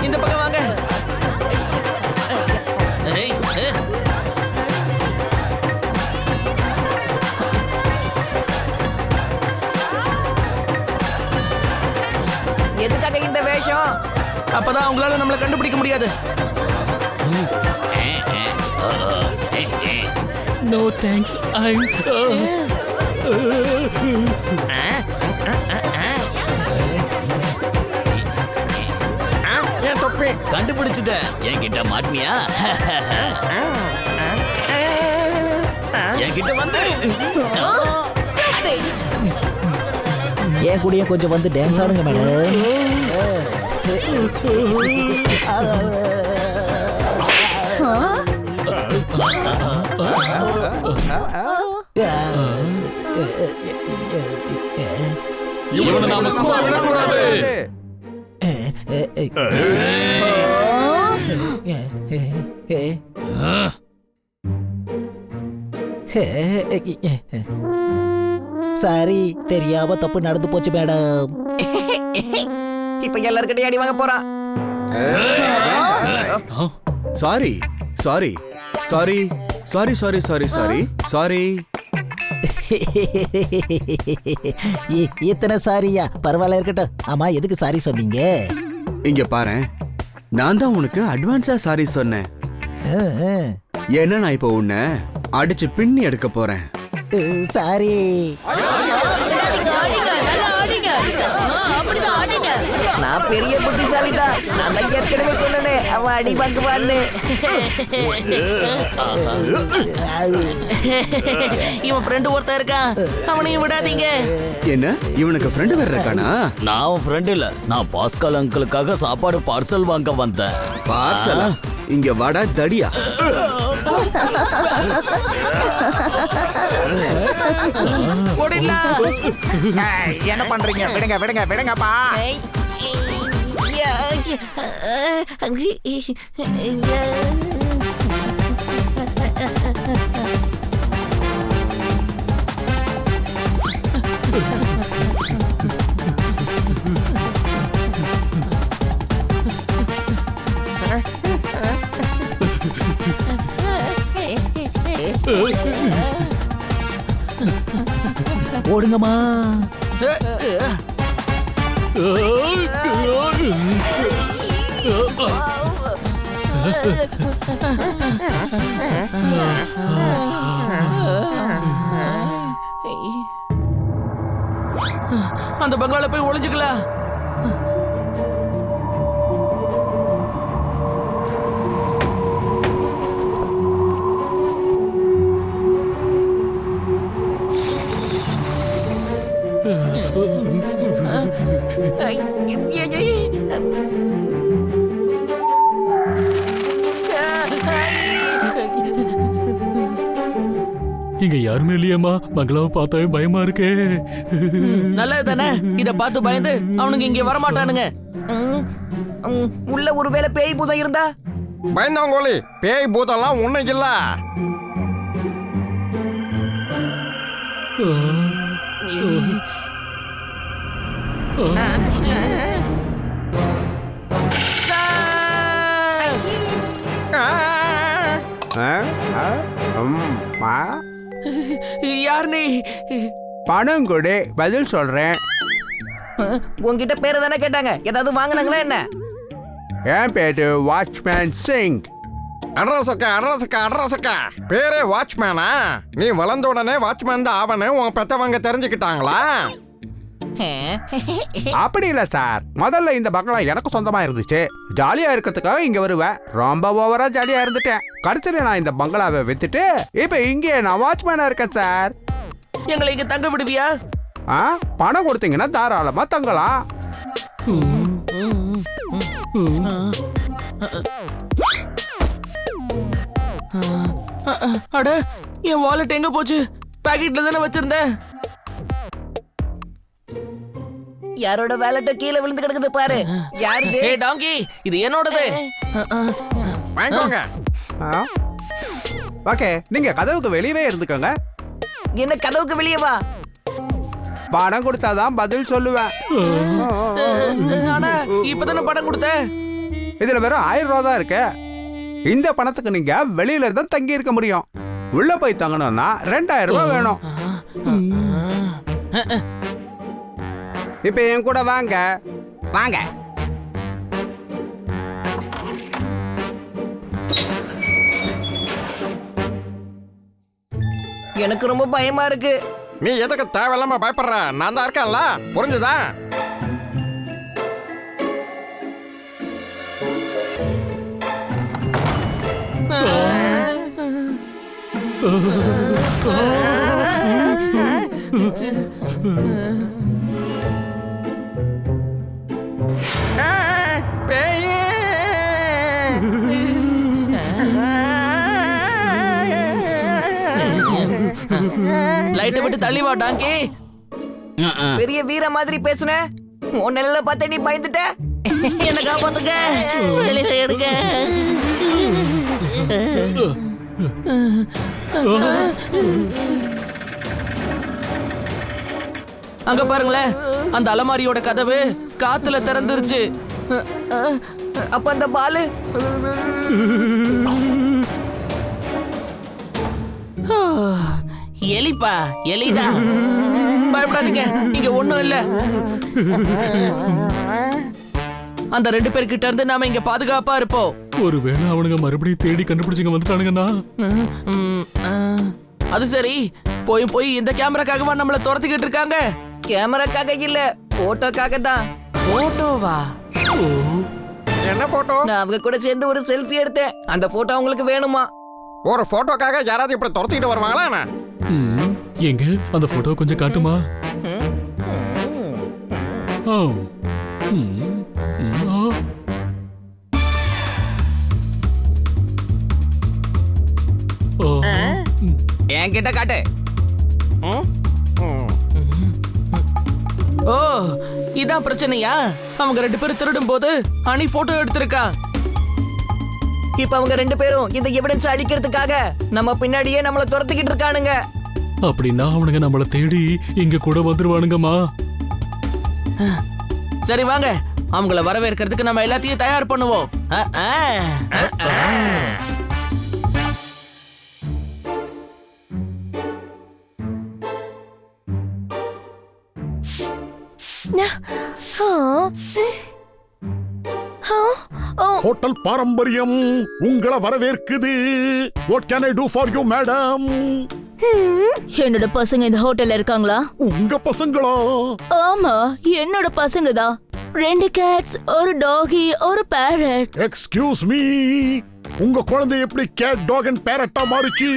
இந்த பக்கம் வாங்க. எதுக்காக இந்த வேஷம்? அப்பதான் உங்களால நம்மள கண்டுபிடிக்க முடியாது. நோ தேங்க்ஸ், ஐம் கண்டுபிடிச்சிட்டேன். என்கிட்ட மாட்டினியா? என்கிட்ட வந்து என் கூடயும் கொஞ்சம் வந்து டான்ஸ் ஆடுங்க மேடம். இவனை நாம சும்மா விடக்கூடாது. சாரி, தெரியாம தப்பு நடந்து போச்சு மேடம். இப்ப எல்லார்கிட்டயும் அடி வாங்க போறான். Sorry sorry sorry sorry sorry sorry sorry sorry. இத்தனை சாரியா? பரவாயில்ல இருக்கட்டும். ஆமா, எதுக்கு சாரி சொன்னீங்க? இங்க பாரு, நான் தான் உனக்கு அட்வான்ஸா சாரி சொன்னேன். ஏன்னா நான் இப்ப உன்னை அடிச்சு பின்னி எடுக்க போறேன். சாரி. நான் பெரிய புத்திசாலி தான். நான் தான் ஏற்கனவே சொன்னேன் அவன் அடி வாங்குவான்னு. இவன் ஃப்ரெண்டு ஒருத்தன் இருக்கான், அவனையும் விடாதீங்க. என்ன, இவனுக்கு ஃப்ரெண்டு வேற இருக்கானா? நான் அவன் ஃப்ரெண்ட் இல்ல, நான் பாஸ்கல் அங்கிளுக்காக சாப்பாடு பார்சல் வாங்க வந்தேன். பார்சலா? இங்க வாடா தடியா. என்ன பண்றீங்க? விடுங்க விடுங்க விடுங்கப்பா. ஓடுங்கம்மா. அந்த பங்களால போய் ஒளிஞ்சுக்கலாம். இங்க யாருமே இல்லையம்மா. பங்களாவை பார்த்தாவே பயமா இருக்கே. நல்லது தானே, இத பார்த்து பயந்து அவனுங்க இங்க வரமாட்டானுங்க. உள்ள ஒருவேளை பேய் பூதம் இருந்தா? பயந்தாங்கோலி, பேய் பூதெல்லாம் ஒண்ணும் இல்ல. யார் நீ? பணம் கொடு, பதில் சொல்றேன். உன்கிட்ட பேரை தானே கேட்டாங்க, ஏதாவது வாங்கினாங்களா என்ன? என் பேரு வாட்ச்மேன் சிங். அட்ரஸக்கா பேரே வாட்ச்மேனா? நீ வளர்ந்த உடனே வாட்ச்மேன் தான் ஆவனு உன் பெத்தவங்க தெரிஞ்சுக்கிட்டாங்களா? அப்படி இல்ல சார், முதல்ல இந்த பங்களா எனக்கு சொந்தமா இருந்துச்சு. ஜாலியா இருக்கிறதுக்காக இங்க வருவேன். ரொம்ப ஓவரா ஜாலியா இருந்துட்டேன். கடைசியில நான் இந்த பங்களாவை வித்துட்டு இப்ப இங்கே நான் வாட்ச்மேனா இருக்கேன் சார். எங்களை இங்க தங்க விடுவியா? பணம் கொடுத்தீங்கன்னா தாராளமா தங்கலாம். அட, என் வாலெட் எங்க போச்சு? பாக்கெட்ல தானே வச்சிருந்தேன். யாரோட வாலெட் கீழே விழுந்து கிடக்குது பாரு. யாருது? ஏய் டாங்கி, இது என்னோடது. வாங்கிக்கோங்க. ஓகே, நீங்க கதவுக்கு வெளியவே இருந்துக்கோங்க. என்ன கதவுக்கு வெளியே வா? பணம் கொடுத்தாதான் பதில் சொல்லுவேன். ஆனா இப்பதானே பணம் கொடுத்த. இதுல வெறும் 1000 ரூபா தான் இருக்கு. இந்த பணத்துக்கு நீங்க வெளியில தான் தங்கி இருக்க முடியும். உள்ள போய் தங்கணும்னா 2000 ரூபாய் வேணும். இப்ப என் கூட வாங்க. வாங்க. எனக்கு ரொம்ப பயமா இருக்கு. நீ எதுக்கு தேவையில்லாம பயப்படுற? நான் தான் இருக்கேன்ல, புரிஞ்சுதா? லைட்டை விட்டு தள்ளி வா டாங்கி. பெரிய வீர மாதிரி பேசுன. உன் நிலையில பார்த்த நீ பயந்துட்ட. என்ன காப்பாத்துங்க, வெளியில எடுங்க. அங்க பாருங்களேன், அந்த அலமாரியோட கதவு காத்துல திறந்துருச்சு. அப்ப அந்த பாலு எலிப்பா, எலிதான். பயப்படாதீங்க, இங்க ஒண்ணும் இல்ல. அந்த 2 பேர்கிட்ட இருந்து நாம இங்க பாதுகாப்பா இருப்போம். ஒருவேளை அவனுங்க மறுபடியும் தேடி கண்டுபிடிச்சுங்க வந்துட்டானுங்கண்ணா. அது சரி, போய் இந்த கேமராக்காகவா நம்மள துரத்திக்கிட்டு இருக்காங்க? கேமராக்காக இல்ல, போட்டோக்காக தான். போட்டோவா? என்ன போட்டோ? நான் அவங்க கூட சேர்ந்து ஒரு செல்ஃபி எடுத்தேன். அந்த போட்டோ உங்களுக்கு வேணுமா? ஒரு போட்டோக்காக யாராவது இப்படி துரத்திட்டு வருவாங்களா? எங்க அந்த போட்டோ கொஞ்சம் காட்டுமா? என்கிட்ட காட்டு. ஓ, இதான் பிரச்சனையா? அவங்க 2 பேரும் திருடும் போது அனி போட்டோ எடுத்திருக்கா. இப்ப அவங்க 2 பேரும் இந்த எவிடன்ஸ் அழிக்கிறதுக்காக நம்ம பின்னாடியே நம்மள துரத்திக்கிட்டு இருக்கானுங்க. அப்படின்னா அவனுங்க நம்மள தேடி இங்க கூட வந்துருவானுங்கம்மா. சரி வாங்க, அவங்கள வரவேற்கிறதுக்கு நம்ம எல்லாத்தையும் தயார் பண்ணுவோம். ஹோட்டல் பாரம்பரியம் உங்களை வரவேற்குது. What can I do for you, madam? என்னோட பசங்க இந்த ஹோட்டல்ல இருக்காங்களா? உங்க பசங்களா? ஆமா, என்னோட பசங்க தான். 2 கேட்ஸ், ஒரு டாகி, ஒரு பேரட். எக்ஸ்கியூஸ் மீ, உங்க குழந்தை எப்படி கேட், டாக் அண்ட் பேரட்டா மாறுச்சு?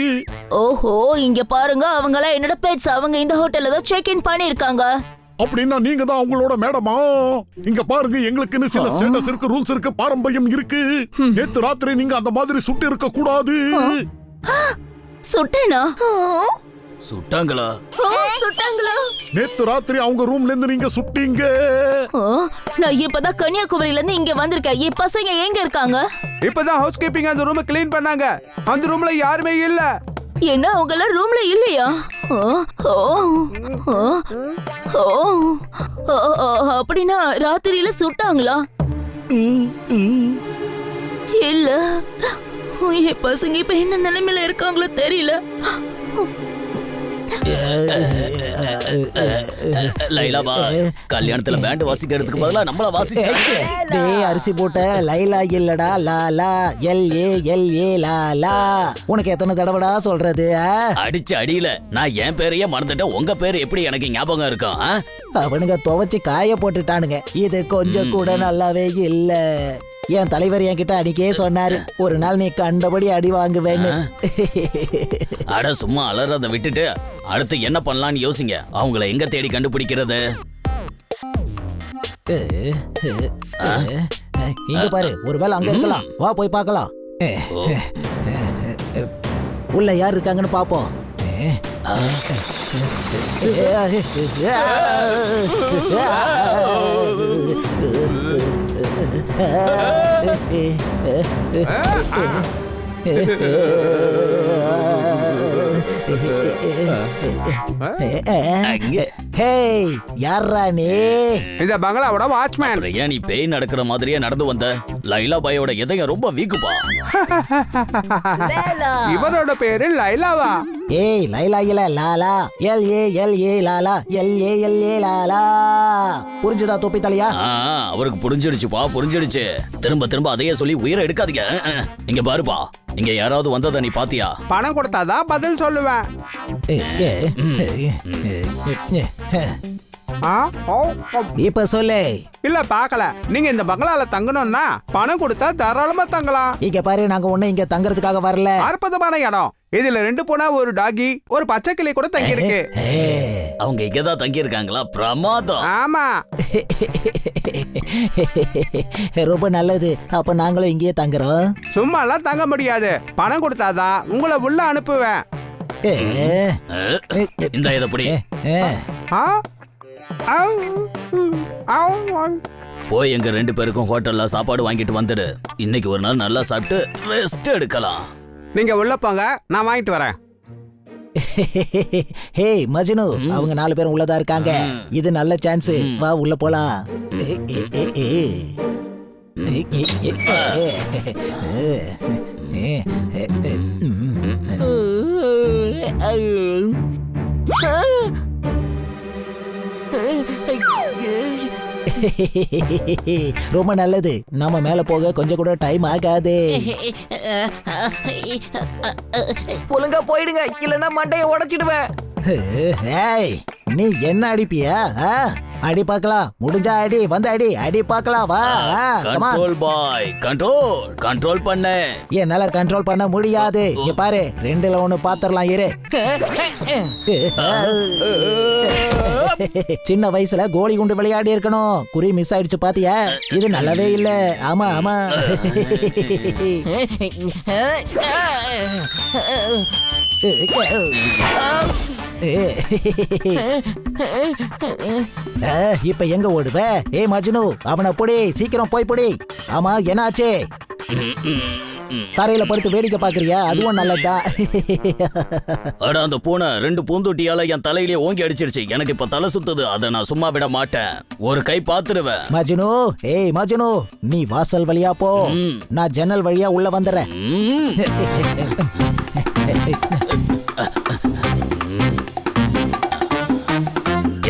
ஓஹோ, இங்க பாருங்க, அவங்கலாம் என்னோட பெட்ஸ். அவங்க இந்த ஹோட்டல்ல தான் செக் இன் பண்ணிருக்காங்க. அப்படின்னா நீங்க தான் அவங்களோட மேடமா? இங்க பாருங்க, எங்களுக்குன்னு சில ஸ்டேட்டஸ் இருக்கு, ரூல்ஸ் இருக்கு, பாரம்பரியம் இருக்கு. நேத்து ராத்திரி நீங்க அந்த மாதிரி சுட்டு இருக்க கூடாது. சுட்டேனா? சுட்டாங்களா? சுட்டாங்களா? நேத்து ராத்திரி அவங்க ரூம்ல இருந்து நீங்க சுட்டீங்க. நான் இப்பதான் கன்னியாகுமரியில இருந்து இங்க வந்திருக்கேன். என் பசங்க எங்க இருக்காங்க? இப்பதான் ஹவுஸ் கீப்பிங் அந்த ரூமை கிளீன் பண்ணாங்க. அந்த ரூம்ல யாருமே இல்ல. என்ன, அவங்க எல்லாம் ரூம்ல இல்லையா? அப்படின்னா ராத்திரியில சுட்டாங்களா? இல்ல, என் பசங்க இப்ப என்ன நிலைமையில இருக்காங்களோ தெரியல. லைலாவா, கல்யாணத்துல பேண்ட் வாசிக்கிறதுக்கு பதிலா நம்மள வாசிச்சாங்க. டேய், அரிசி போட்ட லைலா இல்லடா, லாலா, LALA லாலா. உனக்கு எத்தனை தடவைடா சொல்றது? அடிச்ச அடியில நான் என் பேரையே மறந்துட்டேன். உங்க பேரு எப்படி எனக்கு ஞாபகம் இருக்கும்? அவனுங்க துவைச்சு காய போட்டுட்டானுங்க. இது கொஞ்சம் கூட நல்லாவே இல்ல. என் தலைவர் என்கிட்ட அன்னைக்கே சொன்னாரு, ஒரு நாள் நீ கண்டபடி அடி வாங்குவேன்னு. அட சும்மா அலறத விட்டுட்டு அடுத்து என்ன பண்ணலாம்னு யோசிங்க. அவங்கள எங்க தேடி கண்டுபிடிக்கிறது? இங்க பாரு, ஒருவேளை அங்க இருக்கலாம். வா போய் பார்க்கலாம். உள்ள யார் இருக்காங்கன்னு பாப்போம். யாரா நீ? இந்த பங்களாவோட வாட்ச்மேன். ஏன் நீ பேய் நடக்கிற மாதிரியே நடந்து வந்த? லைலா பாயோட இதயம் ரொம்ப வீக்குப்பா. இவரோட பேரு லைலாவா? ஏய், லைலா இல்ல, லாலா. LALA Lala, LALA Lala. புரிஞ்சுதா தொப்பி தலையா? அவருக்கு புரிஞ்சிடுச்சுப்பா, புரிஞ்சிடுச்சு. திரும்ப திரும்ப அதையே சொல்லி உயிரை எடுக்காதீங்க. இங்க பாருப்பா, இங்க யாராவது வந்ததை நீ பாத்தியா? பணம் கொடுத்தாதான் பதில் சொல்லுவேன். இப்ப சொல்லு. இல்ல பாக்கல. நீங்க இந்த பங்களால தங்கணும்னா பணம் கொடுத்தா தாராளமா தங்கலாம். இங்க பாரு, நாங்க ஒண்ணு இங்க தங்கறதுக்காக வரல. அற்புதமான இடம். இதுல 2 பூனை, ஒரு டாகி, ஒரு பச்சை கிளி கூட தங்கி இருக்கு. அவங்க இங்கதான் தங்கி இருக்காங்களா? பிரமாதம். ஆமா. ரொம்ப நல்லது. அப்ப நாங்களும் இங்கேயே தங்குறோம். சும்மா எல்லாம் தங்க முடியாது. பணம் கொடுத்தாதான் உங்களை உள்ள அனுப்புவேன். இந்த இத புடி. போய் எங்க 2 பேருக்கும் ஹோட்டல்ல சாப்பாடு வாங்கிட்டு வந்துடு. இன்னைக்கு ஒரு நாள் நல்லா சாப்பிட்டு ரெஸ்ட் எடுக்கலாம். நீங்க உள்ள போங்க, நான் வாங்கிட்டு வரேன். ஹே மஜ்னு, அவங்க 4 பேரும் உள்ளதா இருக்காங்க. இது நல்ல சான்ஸ், வா உள்ள போலாம். ரொம்ப நல்லது, நாம மேல போக கொஞ்சம் கூட டைம் ஆகாது. ஒழுங்கா போயிடுங்க, இல்லன்னா மண்டைய உடைச்சிடுவேன். ஏய், நீ என்ன அடிப்பியா? அடி பார்க்கலாம், முடிஞ்சா அடி, வந்து அடி, அடி பார்க்கலாம், வா. கண்ட்ரோல் பாய், கண்ட்ரோல் பண்ணு. என்னால கண்ட்ரோல் பண்ண முடியாது. இங்க பாரு, 2ல 1 பாத்திரலாம் இரு. சின்ன வயசுல கோலி குண்டு விளையாடி இருக்கணும், குறி மிஸ் ஆயிடுச்சு பாத்தியா? இது நல்லாவே இல்ல. ஆமா ஆமா. இப்ப எங்க ஓடுவ? ஏ மஜ்னு, அவனை புடி, சீக்கிரம் போய் புடி. ஆமா, என்னாச்சு? தரையில படுத்து வேடிக்கை பாக்குறியா? அதுவும் நல்லதா. அட, அந்த பூனை 2 பூந்தொட்டியால என் தலையிலே ஓங்கி அடிச்சிருச்சு. எனக்கு இப்ப தலை சுத்துது. அதை நான் சும்மா விட மாட்டேன். ஒரு கை பாத்துருவேன். மஜ்னு, ஏய் மஜ்னு, நீ வாசல் வழியா போ, நான் ஜன்னல் வழியா உள்ள வந்துறேன்.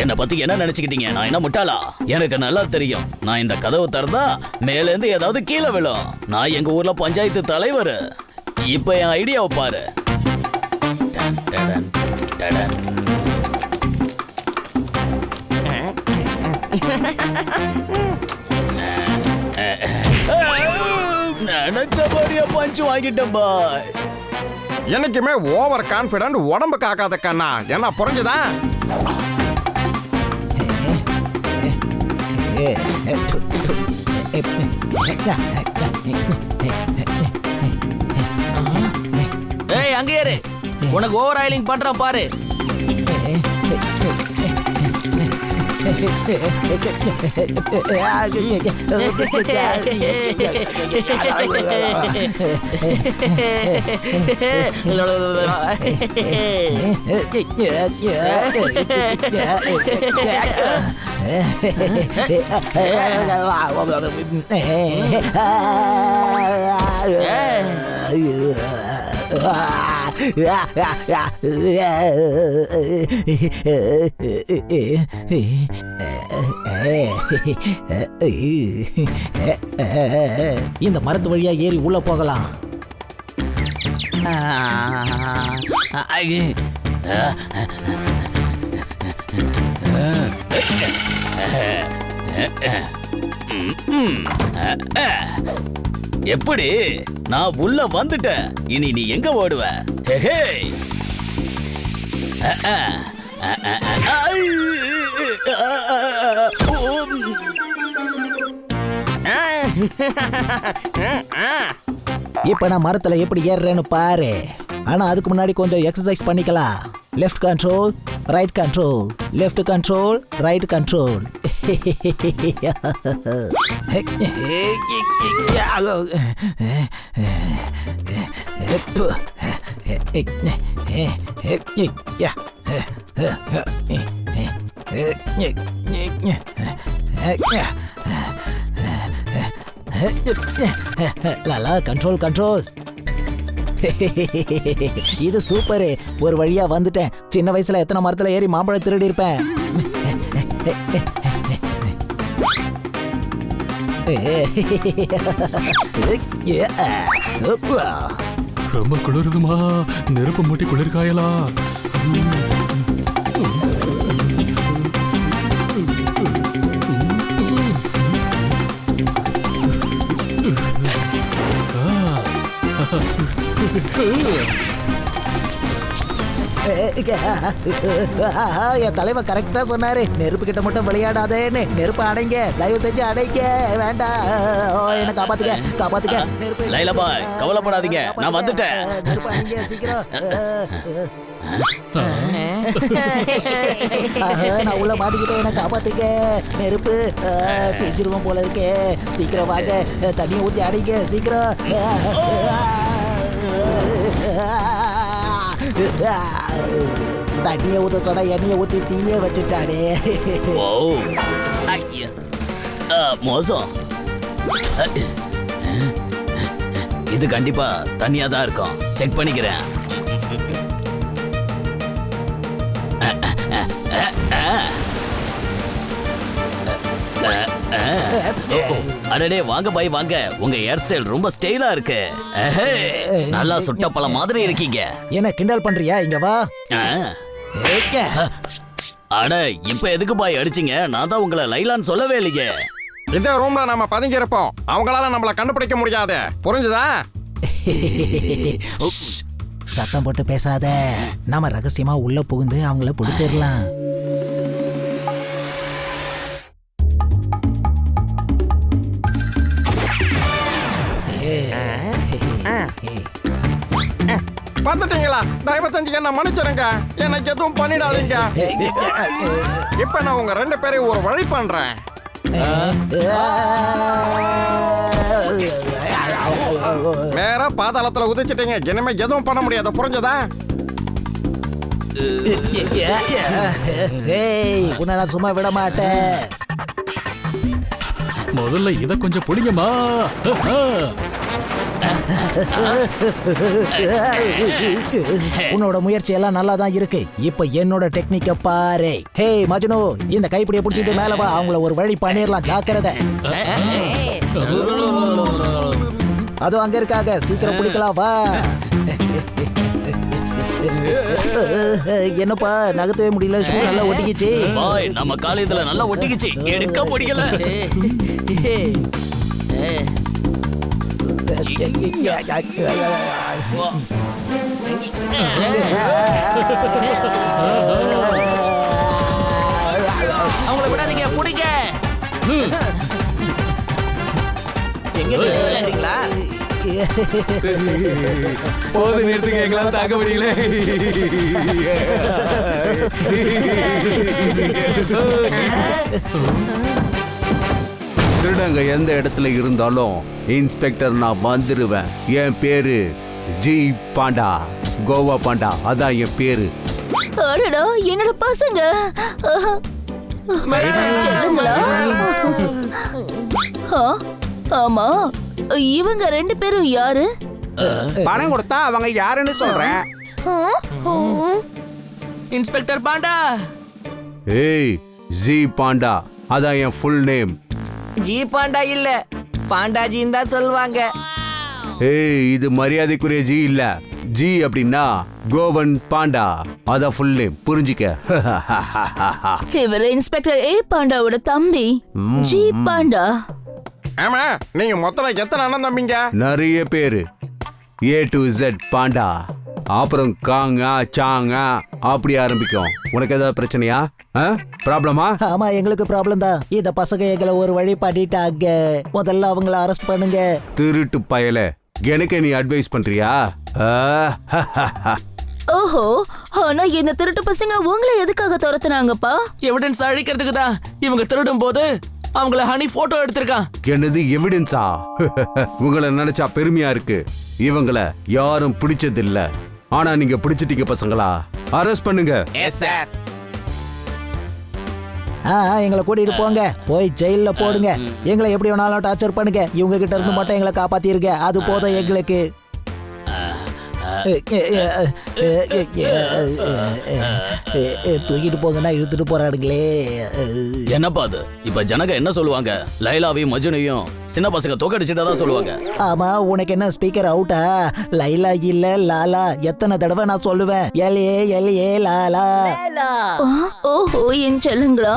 என்ன பத்தி என்ன நினைச்சுக்கிட்டீங்க? நான் என்ன முட்டாளா? எனக்கு நல்லா தெரியும். நான் இந்த கதவு திறந்தா மேல இருந்து ஏதாவது கீழே விழும். நான் எங்க ஊர்ல பஞ்சாயத்து தலைவர். இப்ப என் ஐடியாவை பாரு. நினைச்சபடியா பஞ்சு வாங்கிட்டேன் பாய். என்னைக்குமே ஓவர் கான்பிடன்ட் உடம்பு காக்காத கண்ணா. என்ன புரிஞ்சுதா? ஏய், அங்கே இரு, உனக்கு ஓவர் ஆயிலிங் பண்றேன் பாரு. இந்த மரத்து வழியா ஏறி உள்ள போகலாம். எப்படி? நான் உள்ள வந்துட்டேன். இனி நீ எங்க ஓடுவ? இப்ப நான் மரத்துல எப்படி ஏறுறேன்னு பாரு. ஆனா அதுக்கு முன்னாடி கொஞ்சம் எக்ஸசைஸ் பண்ணிக்கலாம். Left control, right control, left control, right control. Lala, control control. இது சூப்பரு, ஒரு வழியா வந்துட்டேன். சின்ன வயசுல எத்தனை மரத்துல ஏறி மாம்பழம் திருடி இருப்பேன். ரொம்ப குளிருதுமா, நெருப்பு மூட்டி குளிர்காயலா. என் தலைவர் கரெக்டா சொன்னாரு, நெருப்பு கிட்ட மட்டும் விளையாடாதேன்னு. நெருப்பு அடைங்க, தயவு செஞ்சு அடைங்க. வேண்டாம், என்ன காப்பாத்துக்க காப்பாத்துக்க. நெருப்பு லைலா பாய், கவலைப்படாதீங்க, நான் வந்துட்டேன். நெருப்பு அடைங்க சீக்கிரம். நான் உள்ள மாட்டிக்கிட்டேன், எனக்கு காப்பாத்துங்க. நெருப்பு தெரிஞ்சிருவோம் போல இருக்கே. சீக்கிரம் வாங்க, தண்ணியை ஊத்தி அடிங்க சீக்கிரம். தண்ணியை ஊத்த சொன்னா எண்ணெயை ஊத்தி தீய வச்சுட்டானே. மோசம். இது கண்டிப்பா தண்ணியா தான் இருக்கும். செக் பண்ணிக்கிறேன். அடடே வாங்க பாய் வாங்க. உங்க ஹேர் ஸ்டைல் ரொம்ப ஸ்டைலா இருக்கு. நல்லா சுட்ட பழம் மாதிரி இருக்கீங்க. என்ன கிண்டல் பண்றியா? இங்க வா. அட இப்ப எதுக்கு பாய் அடிச்சீங்க? நான் தான் உங்களை லைலான்னு சொல்லவே இல்லையே. இந்த ரூம்ல நாம பதுங்கி இருப்போம். அவங்களால நம்மள கண்டுபிடிக்க முடியாது. புரிஞ்சுதா? சத்தம் போட்டு பேசாத. நாம ரகசியமா உள்ள புகுந்து அவங்கள பிடிச்சிடலாம். பார்த்துட்டீங்களா? தயவு செஞ்சு என்ன மன்னிச்சிருங்க. எனக்கு எதுவும் பண்ணிடாதீங்க. இப்ப நான் உங்க 2 பேரையும் ஒரு வழி பண்றேன். வேற பாதாளத்துல உதிச்சிட்டீங்க. இனிமே எதுவும் பண்ண முடியாது. புரிஞ்சதா? உன்னை நான் சும்மா விட மாட்டேன். முதல்ல இத கொஞ்சம் புடிங்கம்மா. உன்னோட முயற்சி எல்லாம் நல்லா தான் இருக்கு. இப்ப என்னோட டெக்னிக்க பாரு. ஹே மஜ்னு, இந்த கைப்பிடியை பிடிச்சிட்டு மேல வா. அவங்கள ஒரு வழி பண்ணிடலாம். ஜாக்கிரதை. அதோ அங்க இருக்காங்க. சீக்கிரம் பிடிக்கலாம். வா. என்னப்பா நகர்த்தவே முடியல. ஷூ நல்லா ஒட்டிக்கிச்சு. பாய் நம்ம காலேஜ்ல நல்லா ஒட்டிக்கிச்சு. எடுக்க முடியல. அவங்கள விடாதீங்க, பிடிங்க. எங்க விளையாடுறீங்களா? போது நிறுத்துங்க, எங்களால் தாக்க முடியல. திருடங்க எந்த இடத்துல இருந்தாலும் இன்ஸ்பெக்டர் நான் வந்துருவேன். என் பேரு ஜி பாண்டா, கோவா பாண்டா, அதான் என் பேரு. அடடா என்னோட பசங்க. செல்லுங்களா? ஆமா, இவங்க 2 பேரும் யாரு? பணம் கொடுத்தா அவங்க யாருன்னு சொல்றேன். இன்ஸ்பெக்டர் பாண்டா. ஏய் ஜி பாண்டா, அதான் என் ஃபுல் நேம். ஜி பாண்டா இல்ல, பாண்டாஜின்னு தான் சொல்லுவாங்க. ஏய் இது மரியாதைக்குரிய ஜி இல்ல. ஜி அப்படின்னா கோவன் பாண்டா, அதான் ஃபுல் நேம். புரிஞ்சிக்க. இவர் இன்ஸ்பெக்டர் ஏ பாண்டாவோட தம்பி ஜி பாண்டா. ஆமா, நீங்க மொத்தம் எத்தனை அண்ணன் தம்பிங்க? நிறைய பேரு. A to Z பாண்டா, அப்புறம் காங்கா சாங்கா அப்படி ஆரம்பிக்கும். உனக்கு ஏதாவது பிரச்சனையா? ப்ராப்ளமா? ஆமா, எங்களுக்கு ப்ராப்ளம் தான். இந்த பசங்க எங்களை ஒரு வழி பண்ணிட்டாங்க. முதல்ல அவங்கள அரெஸ்ட் பண்ணுங்க. திருட்டு பயல, எனக்கு நீ அட்வைஸ் பண்றியா? ஓஹோ, ஆனா இந்த திருட்டு பசங்க உங்களை எதுக்காக துரத்துனாங்கப்பா? எவிடன்ஸ் அழிக்கிறதுக்கு தான். இவங்க திருடும் போது அவங்கள ஹனி போட்டோ எடுத்திருக்கான். என்னது எவிடன்ஸா? உங்களை நினைச்சா பெருமையா இருக்கு. இவங்கள யாரும் பிடிச்சது இல்ல. ஆனா நீங்க பிடிச்சிட்டீங்க பசங்களா. அரெஸ்ட் பண்ணுங்க. Yes sir. எங்களை கூட்டிட்டு போங்க. போய் ஜெயில போடுங்க. எங்களை எப்படி வேணாலும் டார்ச்சர் பண்ணுங்க. இவங்க கிட்ட இருந்து மட்டும் எங்களை காப்பாத்திருங்க. அது போதும் எங்களுக்கு. தூக்கிட்டு போங்கன்னா இழுத்துட்டு போறாடுங்களே. என்னப்பா அது? இப்ப ஜனங்க என்ன சொல்லுவாங்க? லைலாவையும் மஜ்னுவையும் சின்ன பசங்க தோக்கடிச்சுட்டதான் சொல்லுவாங்க. ஆமா, உனக்கு என்ன ஸ்பீக்கர் அவுட்டா? லைலா இல்ல லாலா. எத்தனை தடவை நான் சொல்லுவேன்? எல்ஏ லாலா. ஓஹோ என் செல்லுங்களா,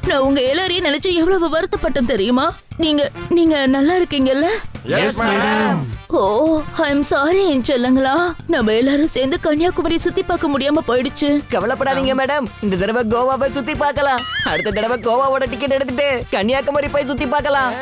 நான் உங்க எல்லாரையும் நினைச்சு எவ்வளவு வருத்தப்பட்டேன் தெரியுமா? நீங்க நல்லா இருக்கீங்கல்ல? ஓ ஐ எம் சாரி என் செல்லுங்களா. நம்ம எல்லாரும் சேர்ந்து கன்னியாகுமரி சுத்தி பார்க்க முடியாம போயிடுச்சு. கவலைப்படாதீங்க மேடம், இந்த தடவை கோவாவை சுத்தி பார்க்கலாம். அடுத்த தடவை கோவாவோட டிக்கெட் எடுத்துட்டு கன்னியாகுமரி போய் சுத்தி பார்க்கலாம்.